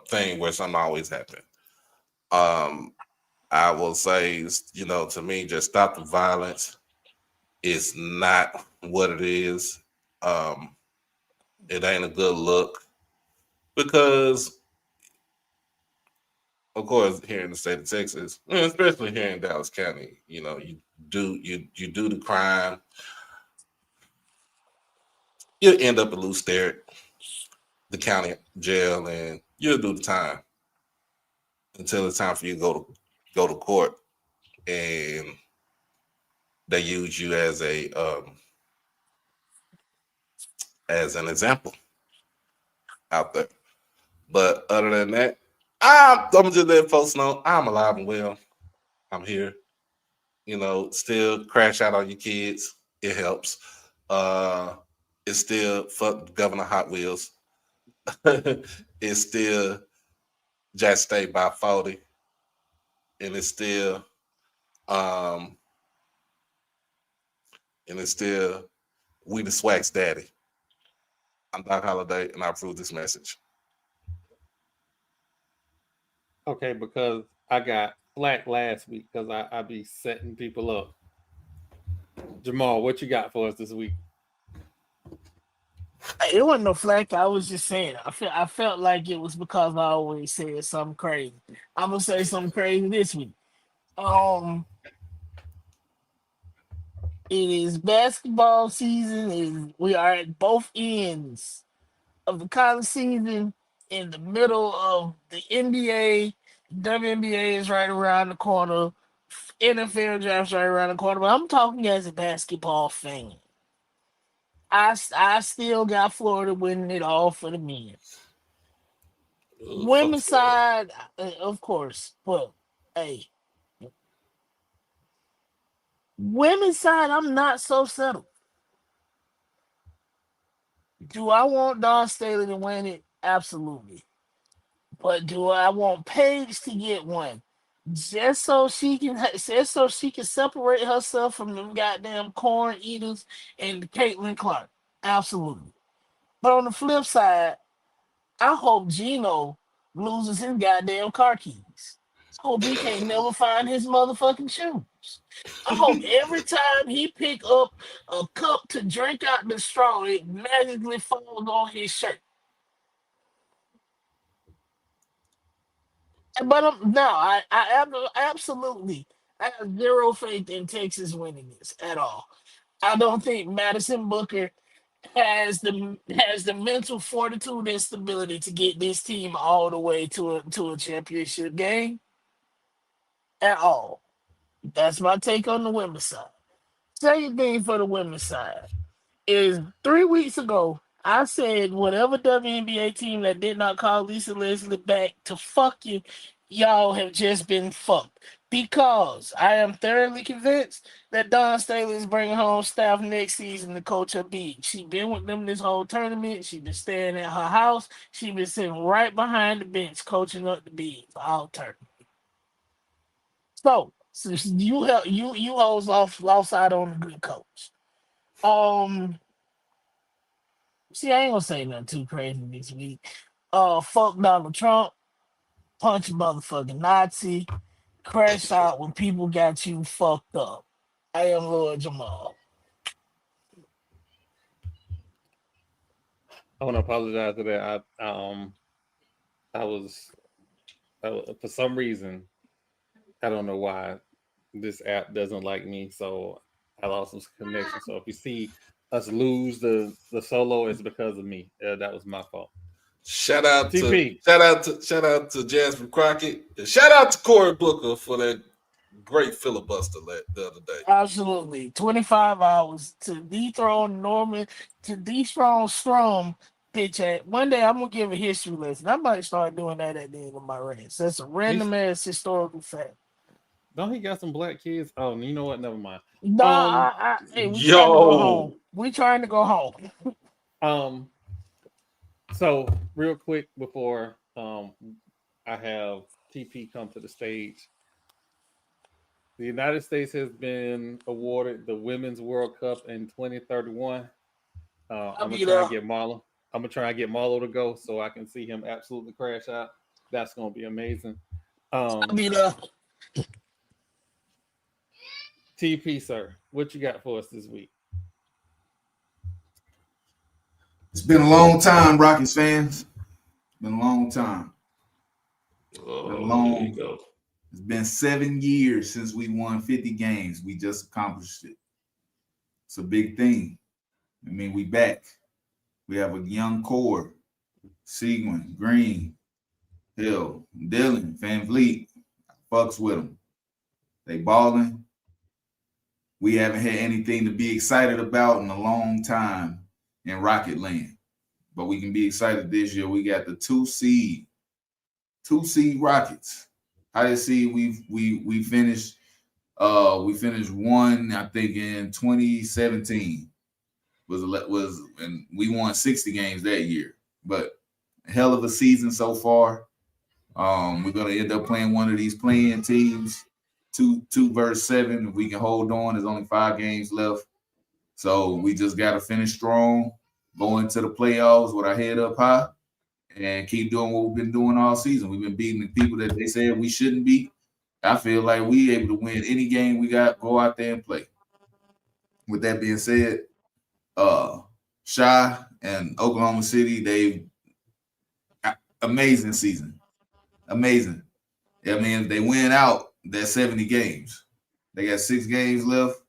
thing where something always happens. I will say, to me, just stop the violence. It's not what it is. It ain't a good look, because, of course, here in the state of Texas, especially here in Dallas County, you do the crime, you'll end up in Lew Sterrett, the county jail, and you'll do the time until it's time for you to go to court, and they use you as an example out there. But other than that, I'm just letting folks know I'm alive and well. I'm here. Still crash out on your kids. It helps. It's still fuck Governor Hot Wheels. it's still Jackson State by 40. And it's still we the Swack's daddy. I'm Doc Holliday, and I approve this message. Okay, because I got flack last week because I be setting people up. Jamal, what you got for us this week? It wasn't no flack. I was just saying. I felt like it was because I always said something crazy. I'm gonna say something crazy this week. Um, it is basketball season. We are at both ends of the college season, in the middle of the NBA. WNBA is right around the corner. NFL draft's right around the corner. But I'm talking as a basketball fan. I still got Florida winning it all for the men. Women's side, of course, but hey, women's side, I'm not so settled. Do I want Don Staley to win it? Absolutely. But do I want Paige to get one? Just so she can separate herself from them goddamn corn eaters and Caitlin Clark. Absolutely. But on the flip side, I hope Gino loses his goddamn car keys. I hope he can't never find his motherfucking shoes. I hope every time he pick up a cup to drink out the straw, it magically falls on his shirt. But no, absolutely, I have zero faith in Texas winning this at all. I don't think Madison Booker has the mental fortitude and stability to get this team all the way to a championship game at all. That's my take on the women's side. Second thing for the women's side is 3 weeks ago, I said whatever WNBA team that did not call Lisa Leslie back to fuck you, y'all have just been fucked. Because I am thoroughly convinced that Don Staley is bringing home staff next season to coach her beat. She been with them this whole tournament. She been staying at her house. She been sitting right behind the bench coaching up the beat for all tournament. So you hoes lost out on a good coach. Um, See, I ain't gonna say nothing too crazy this week. Fuck Donald Trump, punch a motherfucking Nazi, crash out when people got you fucked up. I am Lord Jamal. I want to apologize for that. I was for some reason, I don't know why this app doesn't like me, so I lost some connection. So if you see us lose the solo, it's because of me. That was my fault. Shout out TP. to Jasmine Crockett. And shout out to Cory Booker for that great filibuster the other day. Absolutely. 25 hours to dethrone Norman, to dethrone Strom, bitch at. One day I'm gonna give a history lesson. I might start doing that at the end of my rants. That's a random ass historical fact. Don't he got some black kids? Oh, you know what? Never mind. Nah, hey, we trying to go home. We trying to go home. So real quick before I have TP come to the stage. The United States has been awarded the Women's World Cup in 2031. I'm gonna try and get Marlo. I'm gonna try and get Marlo to go so I can see him absolutely crash out. That's gonna be amazing. TP, sir, what you got for us this week? It's been a long time, Rockets fans. Been a long time. Here you go. It's been 7 years since we won 50 games. We just accomplished it. It's a big thing. I mean, we back. We have a young core. Seguin, Green, Hill, Dillon, Van Vliet. Fucks with them. They balling. We haven't had anything to be excited about in a long time in Rocket Land. But we can be excited this year. We got the 2 seed Rockets. Highest seed we finished one, I think, in 2017. Was and we won 60 games that year. But hell of a season so far. We're gonna end up playing one of these playing teams, 2-7. If we can hold on, there's only 5 games left. So we just gotta finish strong, go into the playoffs with our head up high, and keep doing what we've been doing all season. We've been beating the people that they said we shouldn't beat. I feel like we able to win any game we got, go out there and play. With that being said, Shy and Oklahoma City, they amazing season. Amazing. I mean, if they win out, that's 70 games. They got 6 games left.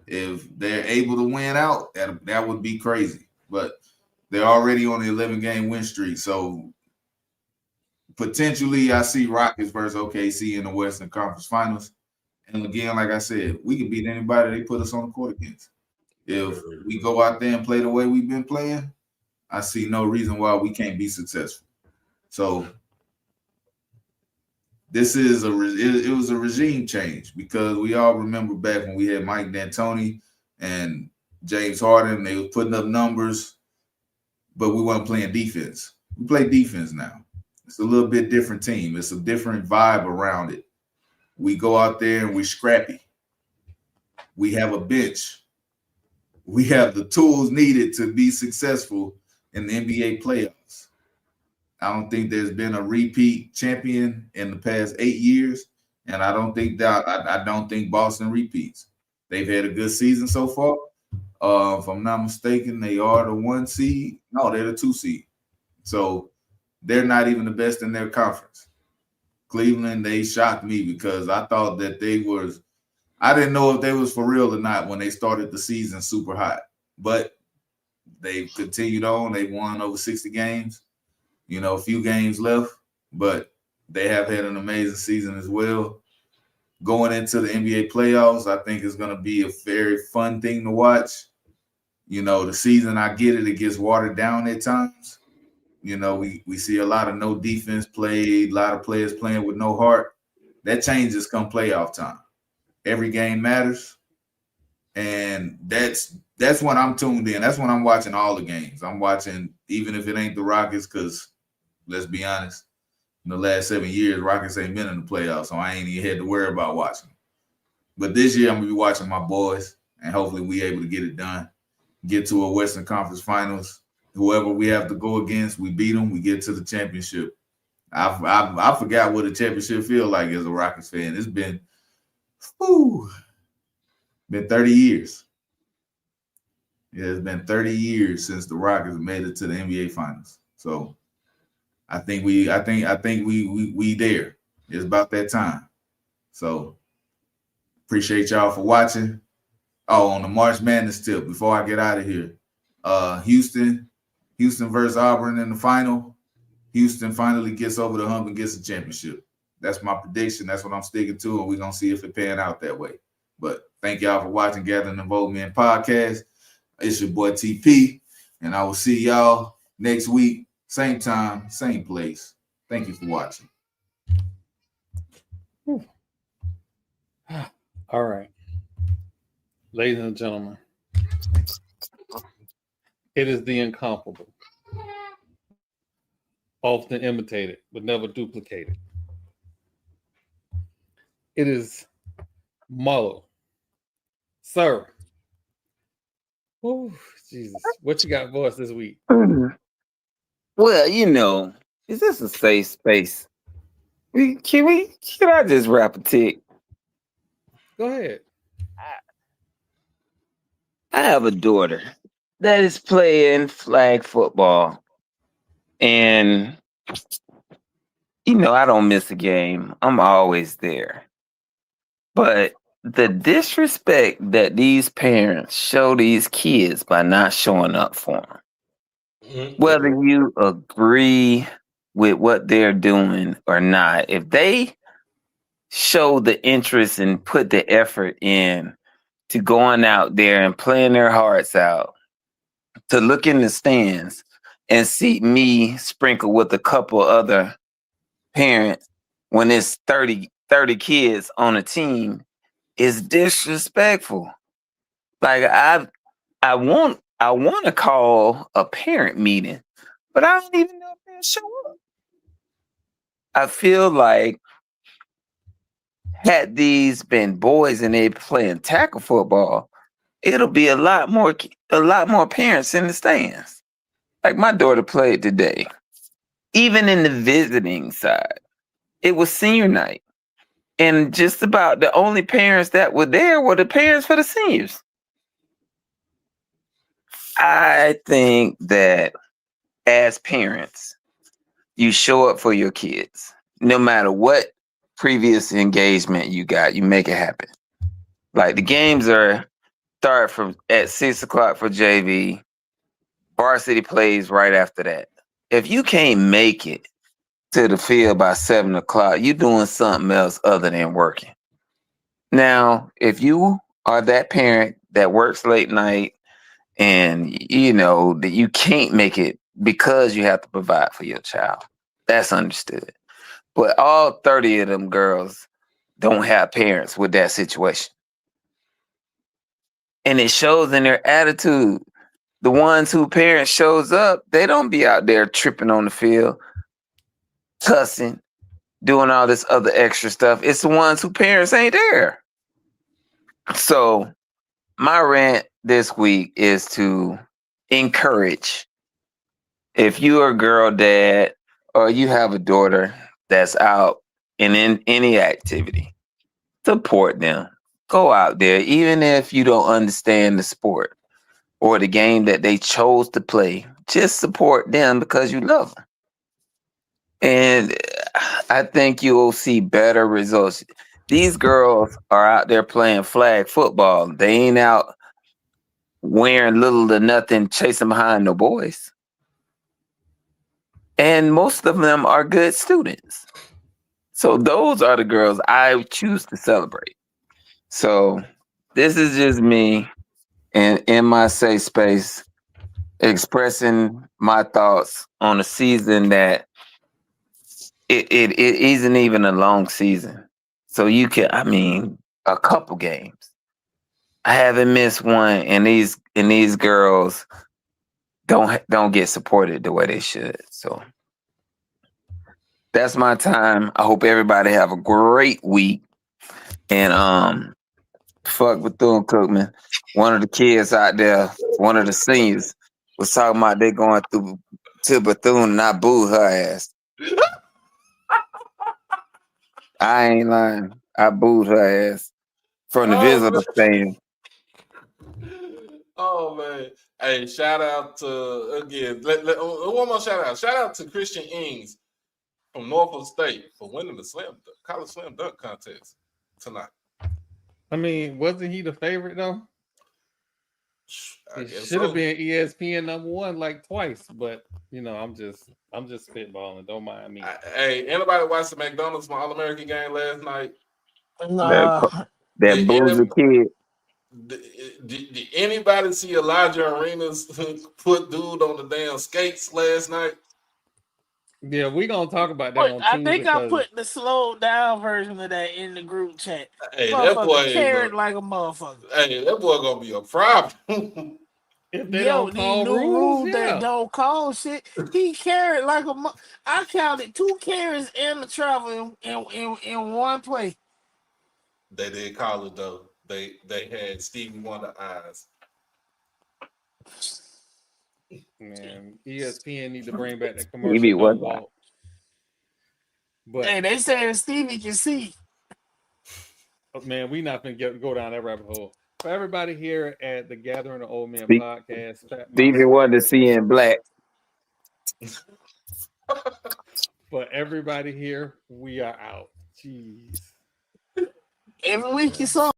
If they're able to win out, that would be crazy. But they're already on the 11-game win streak. So potentially I see Rockets versus OKC in the Western Conference Finals. And again, like I said, we can beat anybody they put us on the court against. If we go out there and play the way we've been playing, I see no reason why we can't be successful. So this is it was a regime change, because we all remember back when we had Mike D'Antoni and James Harden. They were putting up numbers, but we weren't playing defense. We play defense now. It's a little bit different team. It's a different vibe around it. We go out there and we're scrappy. We have a bench. We have the tools needed to be successful in the NBA playoffs. I don't think there's been a repeat champion in the past 8 years, and I don't think Boston repeats. They've had a good season so far. If I'm not mistaken, they are the 1 seed. No, they're the 2 seed. So they're not even the best in their conference. Cleveland, they shocked me because I thought that I didn't know if they was for real or not when they started the season super hot. But they've continued on. They won over 60 games. A few games left, but they have had an amazing season as well. Going into the NBA playoffs, I think it's going to be a very fun thing to watch. The season, I get it gets watered down at times. We see a lot of no defense played, a lot of players playing with no heart. That changes come playoff time. Every game matters. And that's when I'm tuned in. That's when I'm watching all the games. I'm watching, even if it ain't the Rockets, because let's be honest, in the last 7 years, Rockets ain't been in the playoffs, so I ain't even had to worry about watching. But this year, I'm going to be watching my boys, and hopefully we able to get it done, get to a Western Conference Finals. Whoever we have to go against, we beat them, we get to the championship. I forgot what a championship feel like as a Rockets fan. It's been 30 years. Yeah, it's been 30 years since the Rockets made it to the NBA Finals. So I think we there. It's about that time. So appreciate y'all for watching. Oh, on the March Madness tip, before I get out of here, Houston versus Auburn in the final. Houston finally gets over the hump and gets a championship. That's my prediction. That's what I'm sticking to, and we're gonna see if it pan out that way. But thank y'all for watching Gathering the Vote Man podcast. It's your boy TP, and I will see y'all next week, same time, same place. Thank you for watching. All right. Ladies and gentlemen, it is the incomparable, often imitated, but never duplicated. It is Marlo. Sir. Oh, Jesus. What you got for us this week? Well, is this a safe space? Can I just rap a tick? Go ahead. I have a daughter that is playing flag football. And, I don't miss a game. I'm always there. But the disrespect that these parents show these kids by not showing up for them, whether you agree with what they're doing or not, if they show the interest and put the effort in to going out there and playing their hearts out, to look in the stands and see me sprinkle with a couple other parents when it's 30 kids on a team, is disrespectful. Like I want to call a parent meeting, but I don't even know if parents show up. I feel like had these been boys and they playing tackle football, it'll be a lot more parents in the stands. Like my daughter played today. Even in the visiting side, it was senior night. And just about the only parents that were there were the parents for the seniors. I think that as parents, you show up for your kids. No matter what previous engagement you got, you make it happen. Like the games start from at 6:00 for JV. Varsity plays right after that. If you can't make it to the field by 7:00, you're doing something else other than working. Now, if you are that parent that works late night and you know that you can't make it because you have to provide for your child, that's understood. But all 30 of them girls don't have parents with that situation. And it shows in their attitude. The ones who parents shows up, they don't be out there tripping on the field, cussing, doing all this other extra stuff. It's the ones who parents ain't there. So my rant this week is to encourage. If you're a girl dad or you have a daughter that's out and in any activity, support them. Go out there, even if you don't understand the sport or the game that they chose to play. Just support them because you love them. And I think you will see better results. These girls are out there playing flag football. They ain't out wearing little to nothing, chasing behind no boys. And most of them are good students. So those are the girls I choose to celebrate. So this is just me and in my safe space expressing my thoughts on a season that it isn't even a long season. So you can, a couple games. I haven't missed one, and these girls don't get supported the way they should. So that's my time. I hope everybody have a great week. And fuck Bethune-Cookman. One of the kids out there, one of the seniors, was talking about they going through to Bethune, and I booed her ass. I ain't lying. I booed her ass from the visitor stand. Oh man! Hey, shout out to again. One more shout out. Shout out to Christian Ings from Norfolk State for winning the college slam dunk contest tonight. I mean, wasn't he the favorite though? It should have been ESPN #1 like twice, but you know, I'm just spitballing. Don't mind me. Hey, anybody watch the McDonald's All American game last night? Nah. That boozy kid. Did anybody see Elijah Arenas put dude on the damn skates last night? Yeah, we gonna talk about that on I Tuesday. think I put the slowed down version of that in the group chat. Hey, that boy carried like a motherfucker. Hey, that boy gonna be a problem. If they don't call these new rules yeah. that don't call shit, he carried like a. I counted 2 carries and the travel in one play. They didn't call it though. They had Stevie Wonder eyes. Man, ESPN need to bring back the commercial. Don't walk. But hey, they saying Stevie can see. Man, we not gonna go down that rabbit hole. For everybody here at the Gathering of Old Men podcast, Stevie wanted to see in black. For everybody here, we are out. Jeez. Every week you saw.